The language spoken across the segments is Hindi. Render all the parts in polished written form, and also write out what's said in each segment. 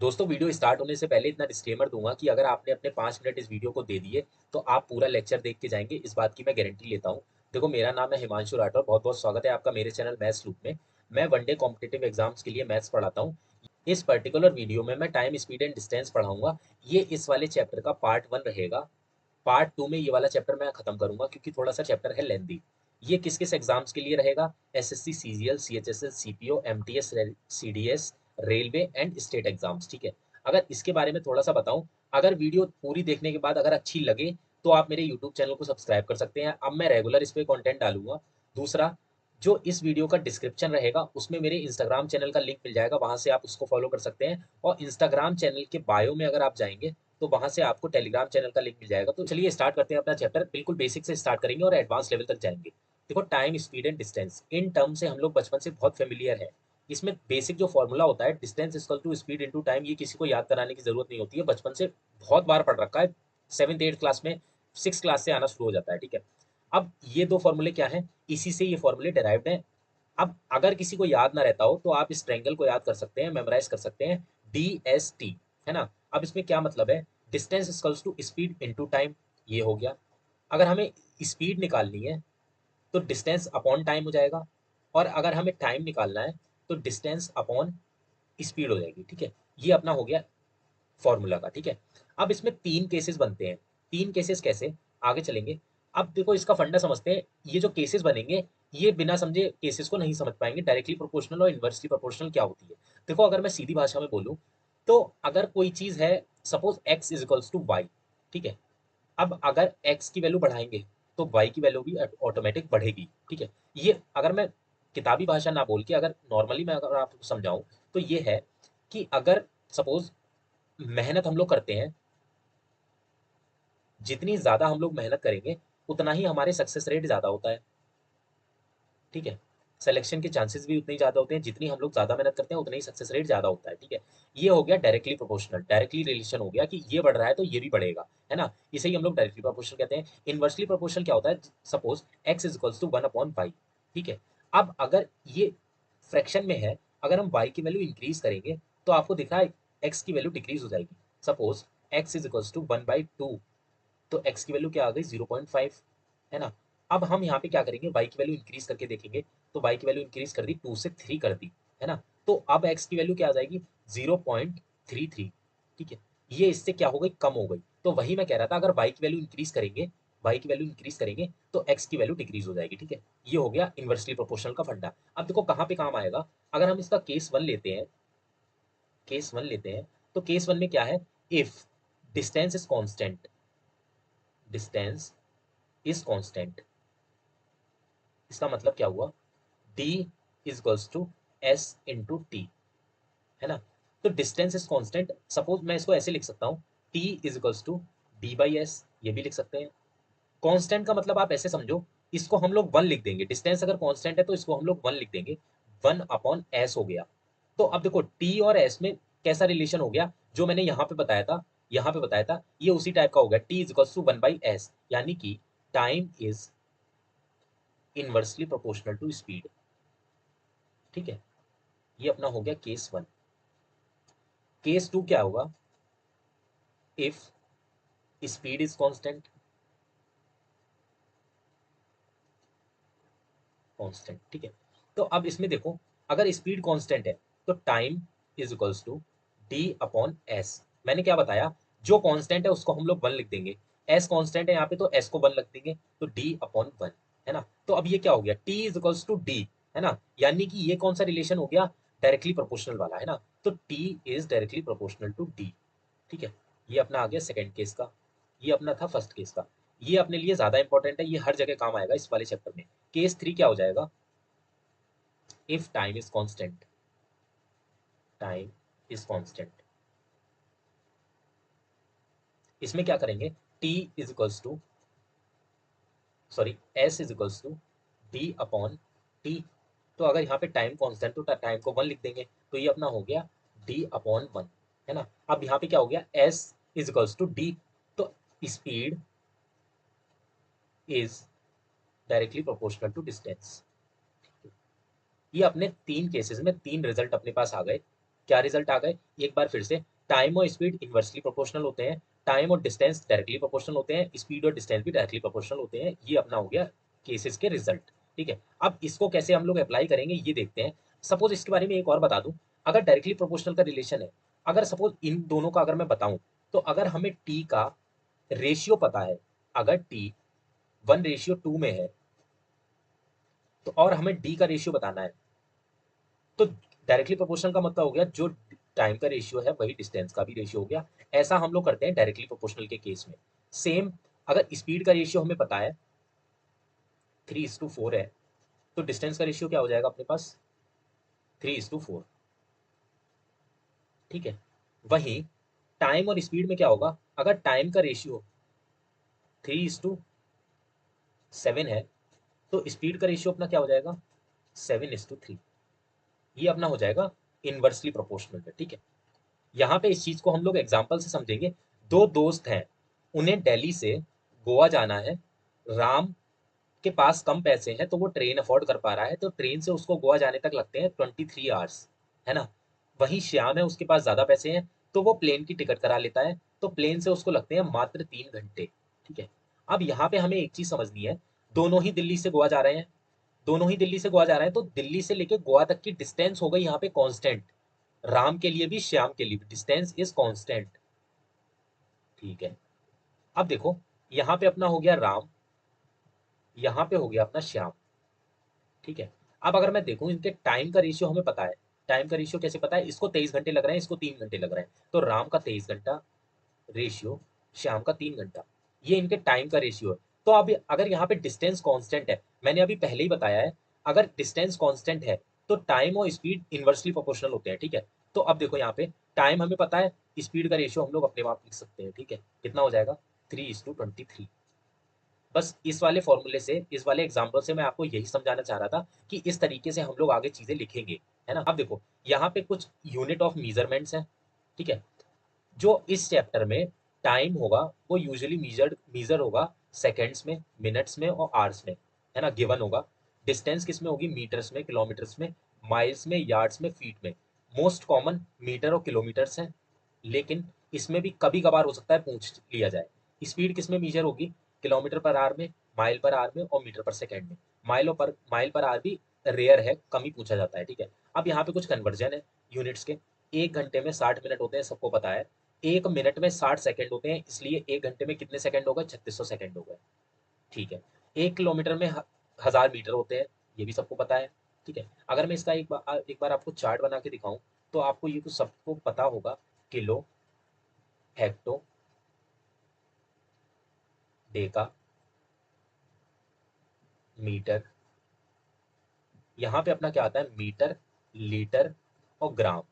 दोस्तों वीडियो स्टार्ट होने से पहले इतना डिस्क्लेमर दूंगा कि अगर आपने अपने 5 मिनट इस वीडियो को दे दिए तो आप पूरा लेक्चर देख के जाएंगे, इस बात की मैं गारंटी लेता हूँ। देखो, मेरा नाम है हिमांशु राठौर, बहुत बहुत स्वागत है आपका मेरे चैनल मैथ्स लूप में। मैं वनडे कॉम्पिटेटिव एग्जाम्स के लिए मैथ्स पढ़ाता हूँ। इस पर्टिकुलर वीडियो में मैं टाइम, स्पीड एंड डिस्टेंस पढ़ाऊंगा। ये इस वाले चैप्टर का पार्ट 1 रहेगा। पार्ट 2 में ये वाला चैप्टर मैं खत्म करूंगा क्योंकि थोड़ा सा चैप्टर है लेंदी। ये किस किस एग्जाम्स के लिए रहेगा? SSC, CGL, CHSL, CPO, MTS, CDS, railway and state exams. ठीक है। अगर इसके बारे में थोड़ा सा बताऊं, अगर वीडियो पूरी देखने के बाद अगर अच्छी लगे तो आप मेरे यूट्यूब चैनल को सब्सक्राइब कर सकते हैं। अब मैं रेगुलर इस पे कंटेंट डालूंगा। दूसरा, जो इस वीडियो का डिस्क्रिप्शन रहेगा उसमें मेरे इंस्टाग्राम चैनल का लिंक मिल जाएगा, वहां से आप उसको फॉलो कर सकते हैं। और इंस्टाग्राम चैनल के बायो में अगर आप जाएंगे तो वहां से आपको टेलीग्राम चैनल का लिंक मिल जाएगा। तो चलिए स्टार्ट करते हैं अपना चैप्टर। बिल्कुल बेसिक से स्टार्ट करेंगे और एडवांस लेवल तक जाएंगे। देखो, time, speed and distance in term से हम लोग बचपन से बहुत फेमिलियर है। इसमें बेसिक जो फॉर्मूला होता है, distance equal to speed into time, ये किसी को याद कराने की जरूरत नहीं होती है, बचपन से बहुत बार पढ़ रखा है। 7th 8th क्लास में, 6th क्लास से आना शुरू हो जाता है। ठीक है। अब ये दो फॉर्मूले क्या हैं? इसी से ये फॉर्मूले डिराइव्ड हैं। अब अगर किसी को याद ना रहता हो तो आप इस ट्रायंगल को याद कर सकते हैं, मेमोराइज कर सकते हैं। DST, है ना। अब इसमें क्या मतलब है? Distance equals to speed into time, ये हो गया। अगर हमें स्पीड निकालनी है तो डिस्टेंस अपॉन टाइम हो जाएगा, और अगर हमें टाइम निकालना है तो डिस्टेंस अपॉन स्पीड हो जाएगी। ठीक है। ये अपना हो गया फॉर्मूला का। ठीक है। अब इसमें 3 केसेस बनते हैं। 3 केसेस कैसे? आगे चलेंगे। अब देखो, इसका फंडा समझते हैं। ये जो केसेस बनेंगे, ये बिना समझे केसेस को नहीं समझ पाएंगे। डायरेक्टली प्रोपोर्शनल और इनवर्सली प्रोपोर्शनल क्या होती है? देखो, अगर मैं सीधी भाषा में बोलूं तो अगर कोई चीज है, suppose x is equals to y. ठीक है। अब अगर x की वैल्यू बढ़ाएंगे तो y की वैल्यू भी ऑटोमेटिक बढ़ेगी। ठीक है। ये अगर मैं किताबी भाषा ना बोल के अगर नॉर्मली मैं अगर आपको समझाऊं तो ये है कि अगर सपोज मेहनत हम लोग करते हैं, जितनी ज्यादा हम लोग मेहनत करेंगे उतना ही हमारे सक्सेस रेट ज्यादा होता है। ठीक है। सिलेक्शन के चांसेस भी उतने ही ज्यादा होते हैं, जितनी हम लोग ज्यादा मेहनत करते हैं उतना ही सक्सेस रेट ज्यादा होता है। ठीक है। ये हो गया डायरेक्टली प्रोपोर्शनल, डायरेक्टली रिलेशन हो गया कि ये बढ़ रहा है तो ये भी बढ़ेगा, है ना। इसे ही हम लोग डायरेक्टली प्रोपोर्शनल कहते हैं। इनवर्सली प्रोपोर्शनल क्या होता है? Suppose x is equals to 1/y। ठीक है। अब अगर ये फ्रैक्शन में है, अगर हम y की वैल्यू इंक्रीज करेंगे तो आपको दिख रहा है x की वैल्यू डिक्रीज हो जाएगी। Suppose x is equals to 1/2, तो x की वैल्यू क्या आ गई? 0.5, है ना। अब हम यहाँ पे क्या करेंगे? y की वैल्यू इंक्रीज करके देखेंगे, तो y की वैल्यू इंक्रीज कर दी, 2 से 3 कर दी, है ना। तो अब x की वैल्यू क्या आ जाएगी? 0.33। ठीक है। ये इससे क्या हो गई? कम हो गई। तो वही मैं कह रहा था, अगर y की वैल्यू इंक्रीज करेंगे, y की वैल्यू इंक्रीज करेंगे तो x की वैल्यू डिक्रीज हो जाएगी। ठीक है। ये हो गया इनवर्सली प्रोपोर्शनल का फंडा। अब देखो कहाँ पे काम आएगा। अगर हम इसका केस 1 लेते हैं, केस 1 लेते हैं, तो केस 1 में क्या है? If distance is constant, distance is constant, इसका मतलब क्या हुआ? d is equals to s into t, है ना। तो डिस्टेंस इज कांस्टेंट, सपोज मैं इसको ऐसे लिख सकता हूँ, t is equals to d/s, ये भी लिख सकते हैं। कांस्टेंट का मतलब आप ऐसे समझो, इसको हम लोग 1 लिख देंगे। डिस्टेंस अगर कांस्टेंट है तो इसको हम लोग 1 लिख देंगे। 1/s हो गया। तो अब देखो t और s में कैसा रिलेशन हो गया? जो मैंने यहाँ पे बताया था, यहाँ पे बताया था, ये उसी टाइप का हो गया। t is equals to 1/s, यानी कि time is inversely proportional to speed. ठीक है। ये अपना हो गया केस 1। केस 2 क्या होगा? If speed is constant, constant. ठीक है। तो अब इसमें देखो, अगर स्पीड कांस्टेंट है तो time is equals to d/s। मैंने क्या बताया? जो कांस्टेंट है उसको हम लोग 1 लिख देंगे। s कांस्टेंट है यहाँ पे तो s को 1 लिख देंगे, तो d/1, है ना। तो अब ये क्या हो गया? t is equals to d, है ना। यानी कि ये कौन सा रिलेशन हो गया? डायरेक्टली प्रोपोर्शनल वाला, है ना। तो t is directly proportional to d। ठीक है। ये अपना आ गया सेकंड केस का। ये अपना था फर्स्ट केस का। ये अपने लिए ज्यादा इंपॉर्टेंट है, ये हर जगह काम आएगा इस वाले चैप्टर में। केस 3 क्या हो जाएगा? If time is constant, time is constant, इसमें क्या करेंगे? t is equals to, sorry, s is equals to d/t। तो अगर यहाँ पे टाइम कांस्टेंट तो टाइम को 1 लिख देंगे, तो ये अपना हो गया d/1, है ना। अब यहाँ पे क्या हो गया? s is equals to d, तो speed is directly proportional to distance. ये अपने 3 केसेस में 3 रिजल्ट अपने पास आ गए। क्या रिजल्ट आ गए, एक बार फिर से, टाइम और स्पीड इनवर्सली प्रोपोर्शनल होते हैं, टाइम और डिस्टेंस डायरेक्टली प्रोपोर्शनल होते हैं, स्पीड और डिस्टेंस भी डायरेक्टली प्रोपोर्शनल होते हैं। ये अपना हो गया केसेस के रिजल्ट। ठीक है, अब इसको कैसे हम लोग अप्लाई करेंगे ये देखते हैं। सपोज इसके बारे में एक और बता दूं, अगर डायरेक्टली प्रोपोर्शनल का रिलेशन है, अगर सपोज इन दोनों का अगर मैं बताऊं, तो अगर हमें टी का रेशियो पता है, अगर टी 1:2 में है, तो और हमें डी का रेशियो बताना है, तो डायरेक्टली प्रोपोर्शनल का मतलब हो गया जो टाइम का रेशियो है वही डिस्टेंस का भी रेशियो हो गया। ऐसा हम लोग करते हैं डायरेक्टली प्रोपोर्शनल के केस में। सेम अगर स्पीड का रेशियो हमें पता है 3:4 है, तो डिस्टेंस का रेशियो क्या हो जाएगा अपने पास 3:4। ठीक है, वहीं टाइम और स्पीड में क्या होगा, अगर टाइम का रेशियो 3:7 है, तो स्पीड का रेशियो अपना क्या हो जाएगा 7:3। ये अपना हो जाएगा इनवर्सली प्रोपोर्शनल में। ठीक है, यहाँ पे इस चीज को हम लोग एग्जाम्पल से समझेंगे। दो दोस्त हैं, उन्हें दिल्ली से गोवा जाना है। राम के पास कम पैसे हैं तो वो ट्रेन अफोर्ड कर पा रहा है, तो ट्रेन से उसको गोवा जाने तक लगते हैं 23 आवर्स, है ना। वहीं श्याम है, उसके पास ज्यादा पैसे हैं, तो वो प्लेन की टिकट करा लेता है, तो प्लेन से उसको लगते हैं मात्र 3 घंटे। ठीक है, अब यहाँ पे हमें एक चीज समझनी है, दोनों ही दिल्ली से गोवा जा रहे हैं, दोनों ही दिल्ली से गोवा जा रहे हैं, तो दिल्ली से लेके गोवा तक की डिस्टेंस हो गई यहाँ पे कांस्टेंट। राम के लिए भी श्याम के लिए भी डिस्टेंस इज कांस्टेंट। ठीक है, अब देखो यहाँ पे अपना हो गया राम, यहाँ पे हो गया अपना श्याम। ठीक है, अब अगर मैं देखूं इनके टाइम का रेशियो हमें पता है। टाइम का रेशियो कैसे पता है, इसको 23 घंटे लग रहे हैं, इसको 3 घंटे लग रहे हैं, तो राम का 23 घंटा रेशियो श्याम का 3 घंटा, ये इनके टाइम का रेशियो है। तो अब अगर यहाँ पे डिस्टेंस कांस्टेंट है, मैंने अभी पहले ही बताया है, अगर डिस्टेंस कांस्टेंट है तो टाइम और स्पीड इनवर्सली प्रोपोर्शनल होते हैं। ठीक है, तो अब देखो यहाँ पे टाइम हमें पता है, स्पीड का रेशियो हम लोग अपने आप लिख सकते हैं। ठीक है, कितना हो जाएगा 3:23। बस इस वाले फॉर्मूले से, इस वाले एग्जाम्पल से मैं आपको यही समझाना चाह रहा था कि इस तरीके से हम लोग आगे चीजें लिखेंगे, है ना। अब देखो यहाँ पे कुछ यूनिट ऑफ मेजरमेंट्स हैं। ठीक है, जो इस चैप्टर में टाइम होगा वो यूजुअली मीजर होगा सेकेंड्स में, मिनट्स में और आवर्स में, है ना, गिवन होगा। डिस्टेंस किस में होगी, मीटर्स में, किलोमीटर्स में, माइल्स में, यार्ड्स में, फीट में। मोस्ट कॉमन मीटर और किलोमीटर्स हैं, लेकिन इसमें भी कभी कभार हो सकता है पूछ लिया जाए। स्पीड किस में मीजर होगी, किलोमीटर पर आवर में, माइल पर आवर में और मीटर पर सेकेंड में। माइल पर आवर भी रेयर है, कम ही पूछा जाता है। ठीक है, अब यहाँ पे कुछ कन्वर्जन है यूनिट्स के। 1 घंटे में 60 मिनट होते हैं, सबको पता है। 1 मिनट में 60 सेकंड होते हैं, इसलिए 1 घंटे में कितने सेकंड हो गए, 3600 सेकंड हो गए। ठीक है, 1 किलोमीटर में 1000 मीटर होते हैं, ये भी सबको पता है। ठीक है, अगर मैं इसका एक बार आपको चार्ट बना के दिखाऊं, तो आपको ये कुछ सबको पता होगा। किलो, हेक्टो, डेका, मीटर, यहाँ पे अपना क्या आता है, मीटर, लीटर और ग्राम।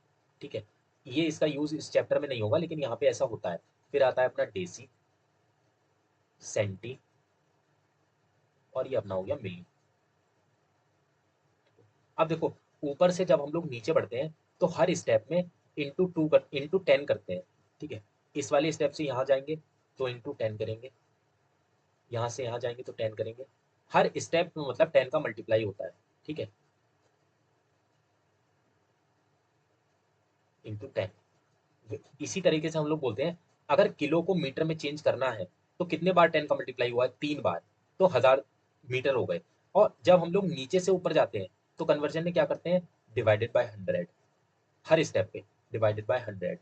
ठीक है, ये इसका यूज इस चैप्टर में नहीं होगा, लेकिन यहाँ पे ऐसा होता है। फिर आता है अपना डेसी, सेंटी और ये अपना हो गया मिली। अब देखो ऊपर से जब हम लोग नीचे बढ़ते हैं, तो हर स्टेप में इंटू 10 करते हैं। ठीक है, इस वाले स्टेप से यहाँ जाएंगे तो इंटू 10 करेंगे, यहाँ से यहाँ जाएंगे तो 10 करेंगे। हर स्टेप में मतलब 10 का मल्टीप्लाई होता है। ठीक है, इंटू 10। इसी तरीके से हम लोग बोलते हैं, अगर किलो को मीटर में चेंज करना है तो कितने बार 10 का मल्टीप्लाई हुआ है, 3 बार, तो 1000 मीटर हो गए। और जब हम लोग नीचे से ऊपर जाते हैं, तो कन्वर्जन में क्या करते हैं, डिवाइडेड बाय 100। हर स्टेप पे divided by 100,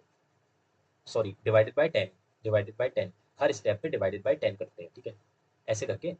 sorry divided by 10, divided by 10, her step पे डिवाइडेड बाय 10 करते हैं। ठीक है, ऐसे करके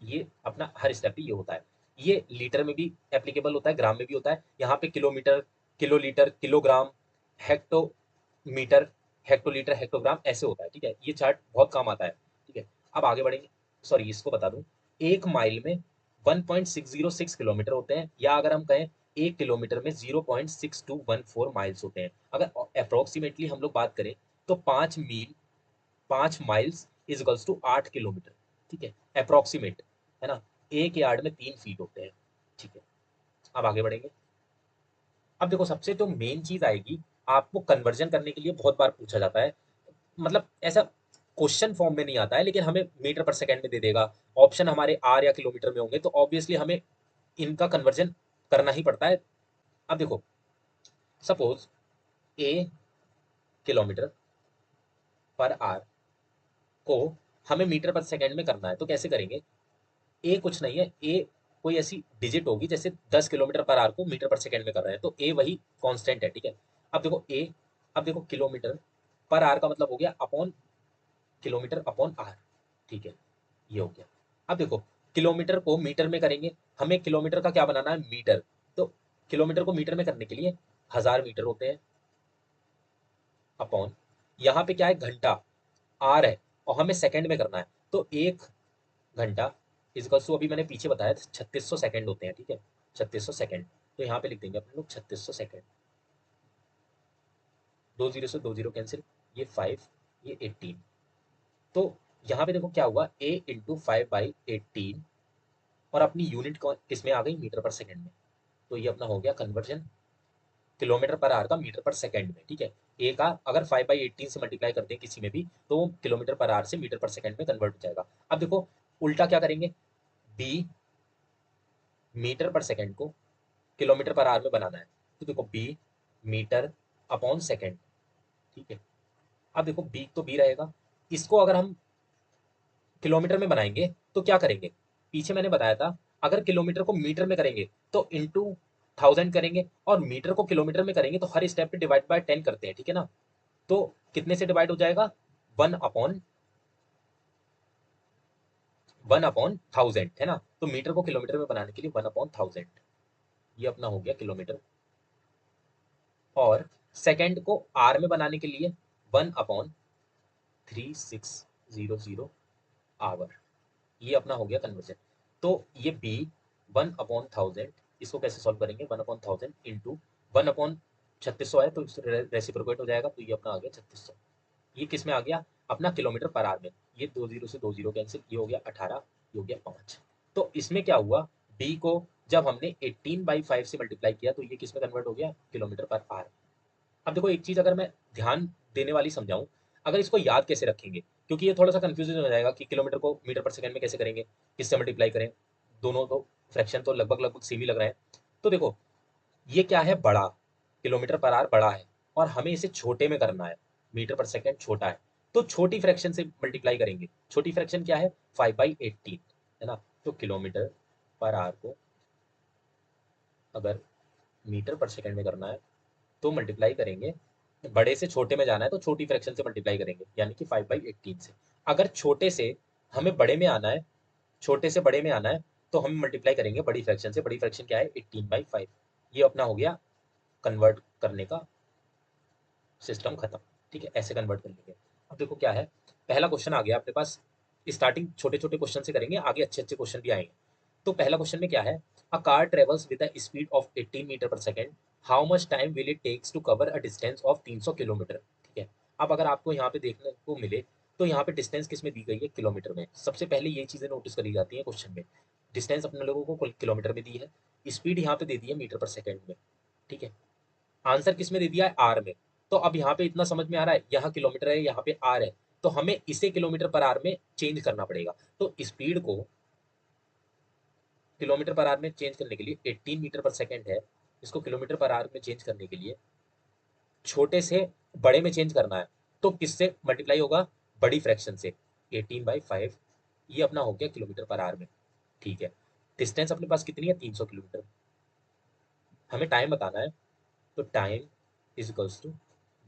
ये अपना हर स्टेप पे ये होता है। ये लीटर में भी एप्लीकेबल होता है, ग्राम में भी होता है। यहाँ पे kilometre, kilolitre, kilogram, hectometre, hectolitre, hectogram ऐसे होता है। ठीक है, ये चार्ट बहुत काम आता है। ठीक है, अब आगे बढ़ेंगे। सॉरी इसको बता दूं, 1 माइल में 1.606 किलोमीटर होते हैं, या अगर हम कहें 1 किलोमीटर में 0.6214 माइल्स होते हैं। अगर अप्रोक्सीमेटली हम लोग बात करें, तो 5 मील, 5 माइल्स इजकल्स टू 8 किलोमीटर। ठीक है, अप्रोक्सीमेट, है ना। एक यार्ड में 3 फीट होते हैं। ठीक है, अब आगे बढ़ेंगे। अब देखो सबसे तो मेन चीज आएगी, आपको कन्वर्जन करने के लिए बहुत बार पूछा जाता है, मतलब ऐसा क्वेश्चन फॉर्म में नहीं आता है, लेकिन हमें मीटर पर सेकंड में दे देगा। ऑप्शन हमारे आर या किलोमीटर में होंगे, तो ऑब्वियसली हमें इनका कन्वर्जन करना ही पड़ता है। अब देखो suppose A kilometre per our को हमें मीटर पर सेकंड में करना है, तो कैसे करेंगे? ए कुछ नहीं है, ए कोई ऐसी डिजिट होगी, जैसे 10 किलोमीटर पर आवर को मीटर पर सेकंड में कर रहे हैं, तो ए वही कांस्टेंट है, ठीक है। अब देखो ए, अब देखो किलोमीटर पर आवर का मतलब हो गया अपॉन किलोमीटर अपॉन आर, ठीक है, ये हो गया। अब देखो किलोमीटर को मीटर में करेंगे, हमें किलोमीटर का क्या बनाना है? मीटर। तो किलोमीटर को मीटर में करने के लिए 1000 मीटर होते हैं, अपॉन यहाँ पे क्या है? घंटा, आर है, और हमें सेकंड में करना है, तो 1 घंटा इजकल्स टू, अभी मैंने पीछे बताया 3600 सेकंड होते हैं, ठीक है, 3600 सेकंड। तो यहाँ पे लिख देंगे अपने लोग 3600 सेकंड। 20 से 20 कैंसिल, ये 5, ये 18। तो यहाँ पे देखो क्या हुआ, ए इंटू 5/18, और अपनी यूनिट किस में आ गई? मीटर पर सेकंड में। तो ये अपना हो गया कन्वर्जन किलोमीटर पर आवर का मीटर पर सेकंड में, ठीक है। ए का अगर 5/18 से मल्टीप्लाई करते हैं किसी में भी, तो वो किलोमीटर पर आवर से मीटर पर सेकंड में कन्वर्ट हो जाएगा। अब देखो उल्टा क्या करेंगे, बी मीटर पर सेकंड को किलोमीटर पर आवर में बनाना है, तो देखो बी मीटर अपॉन सेकंड, ठीक है। अब देखो बी तो बी रहेगा, इसको अगर हम किलोमीटर में बनाएंगे तो क्या करेंगे? पीछे मैंने बताया था, अगर किलोमीटर को मीटर में करेंगे तो इंटू 1000 करेंगे, और मीटर को किलोमीटर में करेंगे तो हर स्टेप पे डिवाइड बाय 10 करते हैं, ठीक है ना। तो कितने से डिवाइड हो जाएगा? 1/1000 है ना। तो मीटर को किलोमीटर में बनाने के लिए 1/1000, ये अपना हो गया किलोमीटर। और सेकंड को आर में बनाने के लिए 1/3600 आवर, ये अपना हो गया कन्वर्जन। तो ये बी 1/1000, इसको कैसे सॉल्व करेंगे? 1/1000 इंटू 1/3600 है, तो रेसिप्रोकेट हो जाएगा, तो ये अपना आ गया 3600। ये किस में आ गया? अपना किलोमीटर पर आवर में। ये 20 से 20 कैंसिल, ये हो गया 18, ये हो गया 5। तो इसमें क्या हुआ, डी को जब हमने 18/5 से मल्टीप्लाई किया, तो ये किस में कन्वर्ट हो गया? Kilometre per our. अब देखो एक चीज अगर मैं ध्यान देने वाली समझाऊं, अगर इसको याद कैसे रखेंगे, क्योंकि ये थोड़ा सा कंफ्यूजन हो जाएगा कि किलोमीटर को मीटर पर सेकंड में कैसे करेंगे, किससे मल्टीप्लाई करें, दोनों तो फ्रैक्शन तो लगभग लगभग सेम ही लग रहे हैं। तो देखो ये क्या है? बड़ा, किलोमीटर पर आवर बड़ा है, और हमें इसे छोटे में करना है, मीटर पर सेकंड छोटा है, तो छोटी फ्रैक्शन से मल्टीप्लाई करेंगे। छोटी फ्रैक्शन क्या है? 5/18, है ना। तो किलोमीटर पर आवर को अगर मीटर पर सेकंड में करना है तो मल्टीप्लाई करेंगे, बड़े से छोटे में जाना है तो छोटी फ्रैक्शन से मल्टीप्लाई करेंगे, यानी कि 5/18 से। अगर छोटे से हमें बड़े में आना है, छोटे से बड़े में आना है, तो हम मल्टीप्लाई करेंगे बड़ी फ्रैक्शन से। बड़ी फ्रैक्शन क्या है? 18/5। ये अपना हो गया कन्वर्ट करने का सिस्टम खत्म, ठीक है, ऐसे कन्वर्ट कर लेंगे। अब देखो क्या है, पहला क्वेश्चन आ गया अपने पास। स्टार्टिंग छोटे छोटे क्वेश्चन से करेंगे, आगे अच्छे अच्छे क्वेश्चन भी आएंगे। तो पहला क्वेश्चन में क्या है, a car travels with a speed of 18 metre per second, how much time will it takes to cover a distance of 300 kilometre, ठीक है। अब अगर आपको यहाँ पे देखने को मिले, तो यहाँ पे डिस्टेंस किस में दी गई है? किलोमीटर में। सबसे पहले ये चीजें नोटिस करी जाती है क्वेश्चन में। डिस्टेंस अपने लोगों को किलोमीटर में दी है, स्पीड यहाँ पे दे दी है मीटर पर सेकंड में, ठीक है। आंसर किस में दे दिया है? आर में। तो अब यहाँ पे इतना समझ में आ रहा है, यहाँ किलोमीटर है, यहाँ पे आर है, तो हमें इसे किलोमीटर पर आवर में चेंज करना पड़ेगा। तो स्पीड को किलोमीटर पर आवर में चेंज करने के लिए 18 मीटर पर सेकंड है, इसको किलोमीटर पर आवर में चेंज करने के लिए छोटे से बड़े में चेंज करना है, तो किससे मल्टीप्लाई होगा? बड़ी फ्रैक्शन से, 18/5, ये अपना हो गया किलोमीटर पर आवर में, ठीक है। डिस्टेंस अपने पास कितनी है? 300 किलोमीटर। हमें टाइम बताना है, तो time is equals to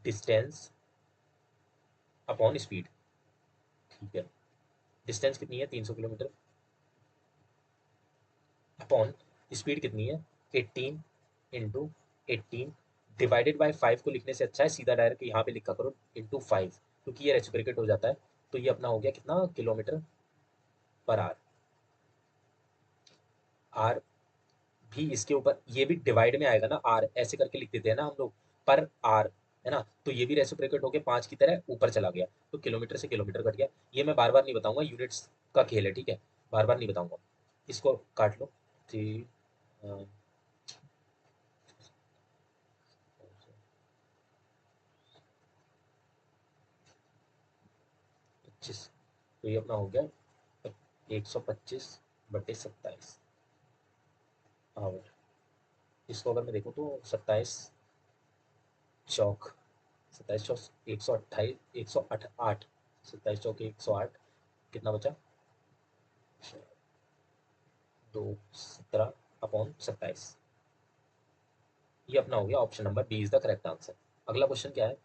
distance upon speed, ठीक है। डिस्टेंस कितनी है? 300 किलोमीटर, अपॉन स्पीड कितनी है? 18 इंटू 18 डिवाइडेड बाई 5 को लिखने से अच्छा है सीधा डायरेक्ट यहाँ पे लिखा करो इंटू 5, क्योंकि ये रेसिप्रोकेट हो जाता है। तो ये अपना हो गया कितना? किलोमीटर पर आर। आर भी इसके ऊपर, ये भी डिवाइड में आएगा ना, आर ऐसे करके लिख देते हैं ना हम लोग, पर आर, है ना। तो ये भी रेसिप्रोकेट होके 5 की तरह ऊपर चला गया, तो किलोमीटर से किलोमीटर कट गया। ये मैं बार बार नहीं बताऊंगा, यूनिट्स का खेल है, ठीक है, बार बार नहीं बताऊंगा। इसको काट लो, 3 25, तो ये अपना हो गया 125/27 आवर। इसको अगर मैं देखूँ तो 27 चौक 27 चौक 128 27 चौक 108, कितना बचा? 2 17/27। ये अपना हो गया option number B is the correct answer. अगला क्वेश्चन क्या है?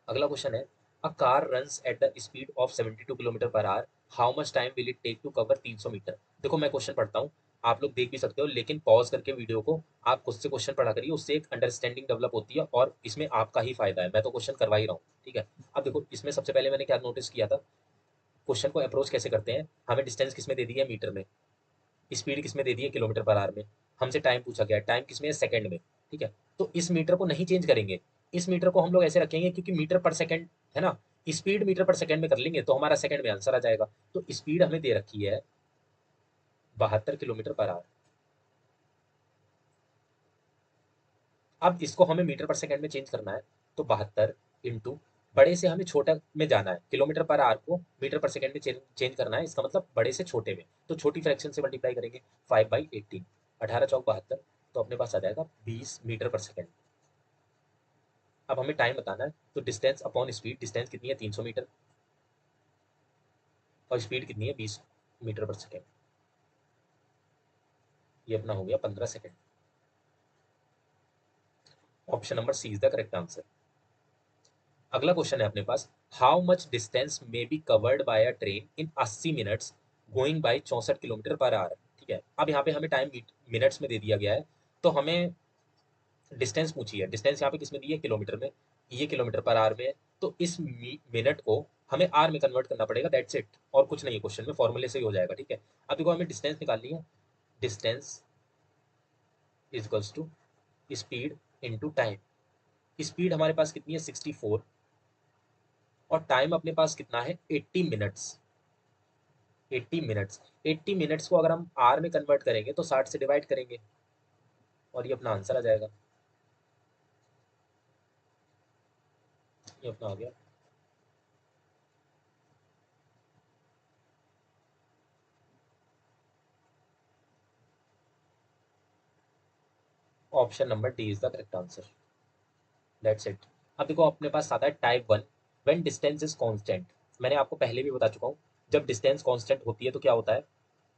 अगला क्वेश्चन है, a car runs at the speed of 72 kilometre per hour, how much time will it take to cover 300 metre? देखो मैं क्वेश्चन पढ़ता हूँ, आप लोग देख भी सकते हो, लेकिन पॉज करके वीडियो को आप खुद से क्वेश्चन पढ़ा करिए, उससे एक अंडरस्टैंडिंग डेवलप होती है और इसमें आपका ही फायदा है। मैं तो क्वेश्चन करवा ही रहा हूँ, ठीक है। अब देखो इसमें सबसे पहले मैंने क्या नोटिस किया था, क्वेश्चन को अप्रोच कैसे करते हैं, हमें डिस्टेंस किसमें दे दी है? मीटर में। स्पीड किसमें दे दी है? किलोमीटर पर आवर में। हमसे टाइम पूछा गया है, टाइम किसमें है? सेकंड में, ठीक है। तो इस मीटर को नहीं चेंज करेंगे, इस मीटर को हम लोग ऐसे रखेंगे, क्योंकि मीटर पर सेकंड है ना, स्पीड मीटर पर सेकंड में कर लेंगे तो हमारा सेकंड में आंसर आ जाएगा। तो स्पीड हमें दे रखी है 72 किलोमीटर पर आवर। अब इसको हमें मीटर पर सेकंड में चेंज करना है, तो 72 इंटू, बड़े से हमें छोटा में जाना है, किलोमीटर पर आवर को मीटर पर सेकंड में चेंज करना है, इसका मतलब बड़े से छोटे में, तो छोटी फ्रैक्शन से मल्टीप्लाई करेंगे। 5/18, 18 चौक 72, तो अपने पास आ जाएगा 20 मीटर पर सेकंड। अब हमें टाइम बताना है, तो डिस्टेंस अपॉन स्पीड, डिस्टेंस कितनी है? 300 मीटर, और स्पीड कितनी है? 20 मीटर पर सेकंड। ये अपना हो गया 15 second. Option number C is the correct answer. अगला क्वेश्चन है अपने पास, how much distance may be covered by a train in 80 minutes going by 64 kilometre per hour? ठीक है, अब यहाँ पे हमें टाइम मिनट्स में दे दिया गया है, तो हमें डिस्टेंस पूछी है, डिस्टेंस यहाँ पे किसमें दी है? किलोमीटर में, ये किलोमीटर पर आवर में है, तो इस मिनट को हमें आर में कन्वर्ट करना पड़ेगा, दैट्स इट, और कुछ नहीं है, क्वेश्चन में फॉर्मूले से ही हो जाएगा, ठीक है। अब देखो हमें डिस्टेंस निकालनी है, distance is equals to speed into time. Speed हमारे पास कितनी है? 64, और टाइम अपने पास कितना है? 80 मिनट्स। 80 मिनट्स को अगर हम आर में कन्वर्ट करेंगे तो 60 से डिवाइड करेंगे, और ये अपना आंसर आ जाएगा। ये अपना आ गया option number D is the correct answer, that's it. अब देखो अपने पास आता है type 1, when distance is constant. मैंने आपको पहले भी बता चुका हूँ, जब डिस्टेंस कांस्टेंट होती है तो क्या होता है?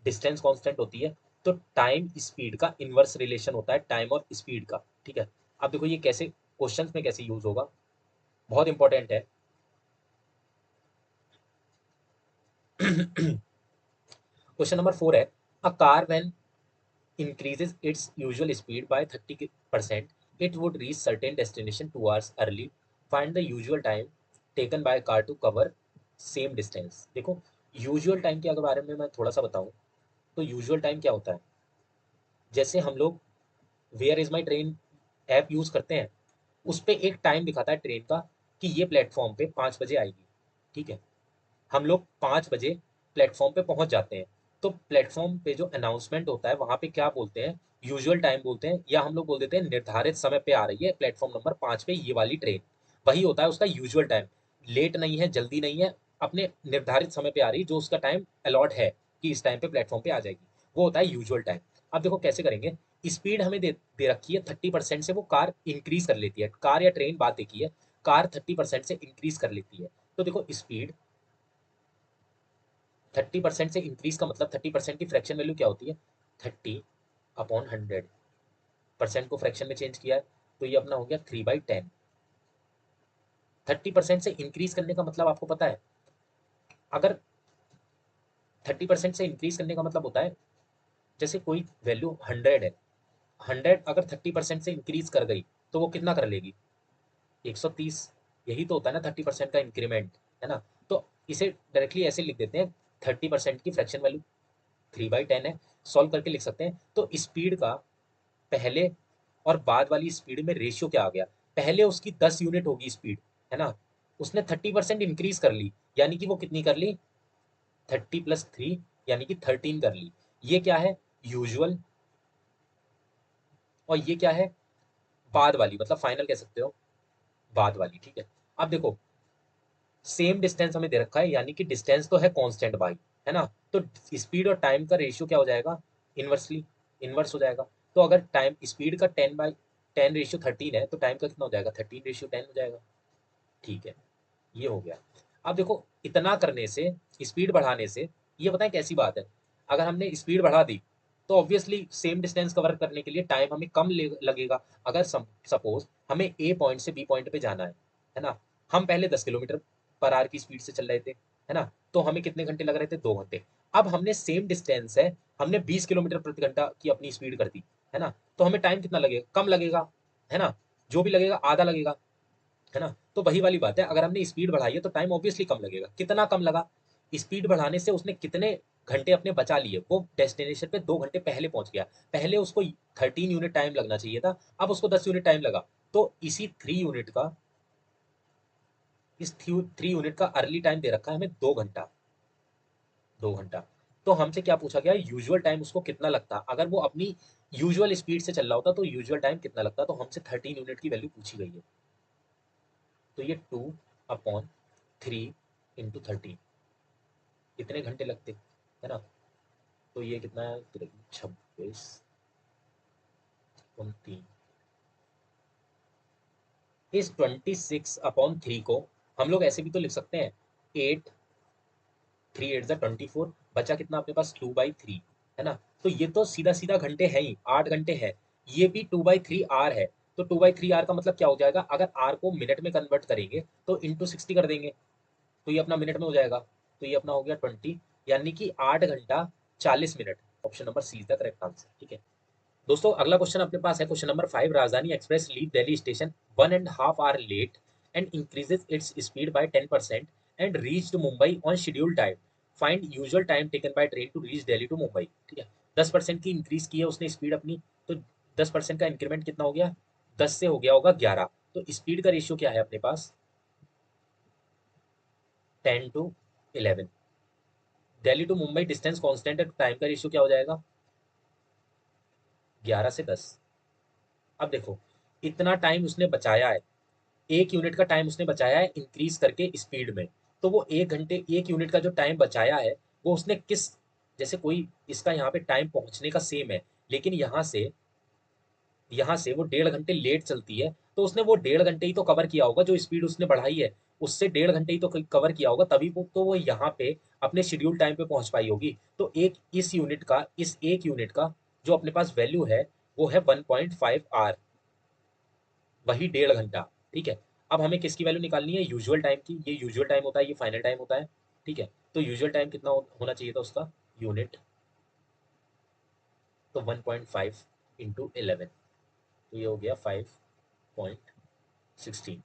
डिस्टेंस कांस्टेंट होती है तो टाइम स्पीड का इनवर्स रिलेशन होता है, टाइम और स्पीड का, ठीक है। अब देखो ये कैसे क्वेश्चंस में कैसे यूज होगा, बहुत इंपॉर्टेंट है। क्वेश्चन नंबर 4 है, a car when increases its usual speed by 30%, it would reach certain destination 2 hours early. Find the usual time taken by a car to cover same distance. देखो यूजुअल टाइम के अगर बारे में मैं थोड़ा सा बताऊं, तो यूजुअल टाइम क्या होता है? जैसे हम लोग where is my train app use करते हैं, उस पे एक टाइम दिखाता है ट्रेन का, कि ये प्लेटफॉर्म पे 5 बजे आएगी, ठीक है। हम लोग 5 बजे प्लेटफॉर्म पे पहुंच जाते हैं, तो प्लेटफॉर्म पे जो अनाउंसमेंट होता है वहां पे क्या बोलते हैं? यूजुअल टाइम बोलते हैं, या हम लोग बोल देते हैं निर्धारित समय पे आ रही है प्लेटफॉर्म नंबर 5 पे ये वाली ट्रेन, वही होता है उसका यूजुअल टाइम। लेट नहीं है, जल्दी नहीं है, अपने निर्धारित समय पे आ रही, जो उसका टाइम अलॉट है कि इस टाइम पे प्लेटफॉर्म पे आ जाएगी, वो होता है यूजुअल टाइम। अब देखो कैसे करेंगे, स्पीड हमें दे रखी है 30%, से वो कार इंक्रीज कर लेती है, कार या ट्रेन बात एक ही है, कार 30% से इंक्रीज कर लेती है। तो देखो स्पीड 30% से इंक्रीज का मतलब 30% की फ्रैक्शन वैल्यू क्या होती है? 30/100, परसेंट को फ्रैक्शन में चेंज किया है, तो ये अपना हो गया 3/10। 30% से इंक्रीज करने का मतलब आपको पता है, अगर 30% से इंक्रीज करने का मतलब होता है, जैसे कोई वैल्यू 100 है, 100 अगर 30% से इंक्रीज कर गई तो वो कितना कर लेगी? 130। यही तो होता है ना 30% का इंक्रीमेंट, है ना। तो इसे डायरेक्टली ऐसे लिख देते हैं, 30% की फ्रैक्शन वैल्यू 3/10 है, सॉल्व करके लिख सकते हैं। तो स्पीड का पहले और बाद वाली स्पीड में रेशियो क्या आ गया? पहले उसकी 10 यूनिट होगी स्पीड, है ना, उसने 30% इंक्रीज कर ली, यानी कि वो कितनी कर ली? 30 + 3, यानी कि 13 कर ली। ये क्या है? यूजुअल। और ये क्या है? बाद वाली, मतलब फाइनल कह सकते हो, बाद वाली, ठीक है। अब देखो सेम डिस्टेंस हमें दे रखा है, यानी कि डिस्टेंस तो है कांस्टेंट भाई, है ना, तो स्पीड और टाइम का रेशियो क्या हो जाएगा? इनवर्सली इनवर्स हो जाएगा। तो अगर टाइम स्पीड का 10 10:13 है, तो टाइम का कितना हो जाएगा, 13:10 हो जाएगा। ठीक है, ये हो गया। अब देखो इतना करने से, स्पीड बढ़ाने से, ये बताएं कैसी बात है, अगर हमने स्पीड बढ़ा दी तो ऑब्वियसली सेम डिस्टेंस कवर करने के लिए टाइम हमें कम लगेगा। अगर सपोज हमें ए पॉइंट से बी पॉइंट पे जाना है ना, हम पहले 10 किलोमीटर पर आवर की स्पीड से चल रहे थे, है ना, तो हमें कितने घंटे लग रहे थे, 2 घंटे। अब हमने सेम डिस्टेंस है, हमने 20 किलोमीटर प्रति घंटा की अपनी स्पीड कर दी, है ना, तो हमें टाइम कितना लगेगा, कम लगेगा, है ना, जो भी लगेगा आधा लगेगा, है ना। तो वही वाली बात है, अगर हमने स्पीड बढ़ाई है तो टाइम ऑब्वियसली कम लगेगा। कितना कम लगा, स्पीड बढ़ाने से उसने कितने घंटे अपने बचा लिए, वो डेस्टिनेशन पे 2 घंटे पहले पहुंच गया। पहले उसको 13 यूनिट टाइम लगना चाहिए था, अब उसको 10 यूनिट टाइम लगा। तो इसी 3 यूनिट का, इस 3 यूनिट का अर्ली टाइम दे रखा है हमें 2 घंटा, 2 घंटा। तो हमसे क्या पूछा गया, यूजुअल टाइम उसको कितना लगता, अगर वो अपनी यूजुअल स्पीड से चल रहा होता तो यूजुअल टाइम कितना लगता, तो हमसे 13 यूनिट की वैल्यू पूछी गई है। तो ये 2/3 × 13 कितने घंटे लगते, है ना। तो ये कितना है, 26 × 3, इस 26/3 को हम लोग ऐसे भी तो लिख सकते हैं, 8 3 8 = 24, बचा कितना अपने पास, 2/3, है ना। तो ये तो सीधा सीधा घंटे है ही, 8 घंटे है। ये भी 2/3 आर है। तो 2/3 आर का मतलब क्या हो जाएगा, अगर आर को मिनट में कन्वर्ट करेंगे तो इंटू 60 कर देंगे, तो ये अपना मिनट में हो जाएगा। तो ये अपना हो गया 20, यानी कि 8 घंटा 40 minute. Option number C is the correct answer. ठीक है दोस्तों, अगला क्वेश्चन अपने पास है, question number 5। Rajdhani express leave Delhi station 1.5 hour late and increases its speed by 10% and reached Mumbai on schedule time. Find usual time taken by train to reach Delhi to Mumbai. ठीक है, 10% की इंक्रीज की है उसने स्पीड अपनी, तो 10% का इंक्रीमेंट कितना हो गया, 10 से हो गया होगा 11। तो स्पीड का रेशियो क्या है अपने पास, 10:11। Delhi to Mumbai distance constant है, तो टाइम का रेशियो क्या हो जाएगा, 11 से 10। अब देखो इतना टाइम उसने बचाया है, 1 यूनिट का टाइम उसने बचाया है इंक्रीज करके स्पीड में। तो वो 1 घंटे 1 यूनिट का जो टाइम बचाया है, वो उसने किस, जैसे कोई इसका यहाँ पे टाइम पहुंचने का सेम है, लेकिन यहाँ से वो 1.5 घंटे लेट चलती है, तो उसने वो 1.5 घंटे ही तो कवर किया होगा, जो स्पीड उसने बढ़ाई है उससे 1.5 घंटे ही तो कवर किया होगा, तभी वो तो वो यहाँ पे अपने शेड्यूल टाइम पे पहुंच पाई होगी। तो इस 1 यूनिट का जो अपने पास वैल्यू है, वो है 1.5 आर, वही 1.5 घंटा। ठीक है, अब हमें किसकी वैल्यू निकालनी है, यूजुअल टाइम की। ये यूजुअल टाइम होता है, ये फाइनल टाइम होता है। ठीक है, तो यूजुअल टाइम कितना होना चाहिए था उसका, यूनिट, तो 1.5 × 11, तो ये हो गया 5.16,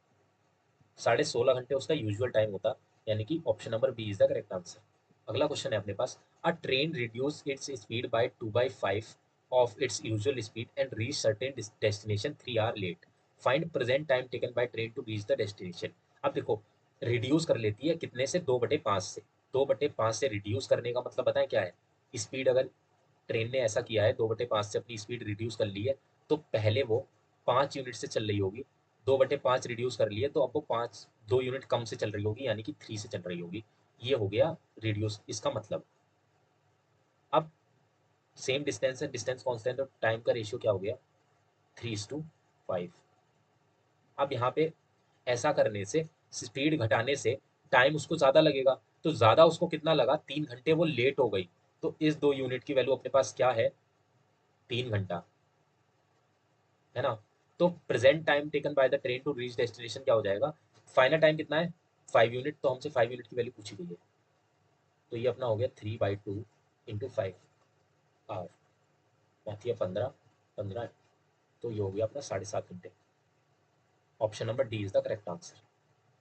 16.5 घंटे उसका यूजुअल टाइम होता, यानी कि option number B is the correct answer. अगला क्वेश्चन है अपने पास, a train reduce its speed by 2/5 of its usual speed and reach certain destination 3 hour late. Find present time taken by train to reach the destination. अब देखो रिड्यूस कर लेती है कितने से, 2/5 से। 2/5 से रिड्यूस करने का मतलब बताएं क्या है, स्पीड अगर ट्रेन ने ऐसा किया है, 2/5 से अपनी स्पीड रिड्यूस कर ली है, तो पहले वो 5 यूनिट से चल रही होगी, 2/5 रिड्यूस कर लिए, तो अब वो 2 यूनिट कम से चल रही होगी, यानी कि 3 से चल रही होगी। ये हो गया रिड्यूस, इसका मतलब। अब सेम डिस्टेंस है, डिस्टेंस कांस्टेंट, और टाइम का रेशियो क्या हो गया, 3:5। अब यहाँ पे ऐसा करने से, स्पीड घटाने से टाइम उसको ज़्यादा लगेगा, तो ज़्यादा उसको कितना लगा, 3 घंटे वो लेट हो गई। तो इस 2 यूनिट की वैल्यू अपने पास क्या है, 3 घंटा, है ना। तो present time taken by the train to reach destination क्या हो जाएगा, फाइनल टाइम कितना है, 5 यूनिट, तो हमसे 5 यूनिट की वैल्यू पूछी गई है। तो ये अपना हो गया 3/2 × 5 आवर, बाकी है 15, तो ये हो गया अपना 7.5 घंटे। Option number D is the correct answer.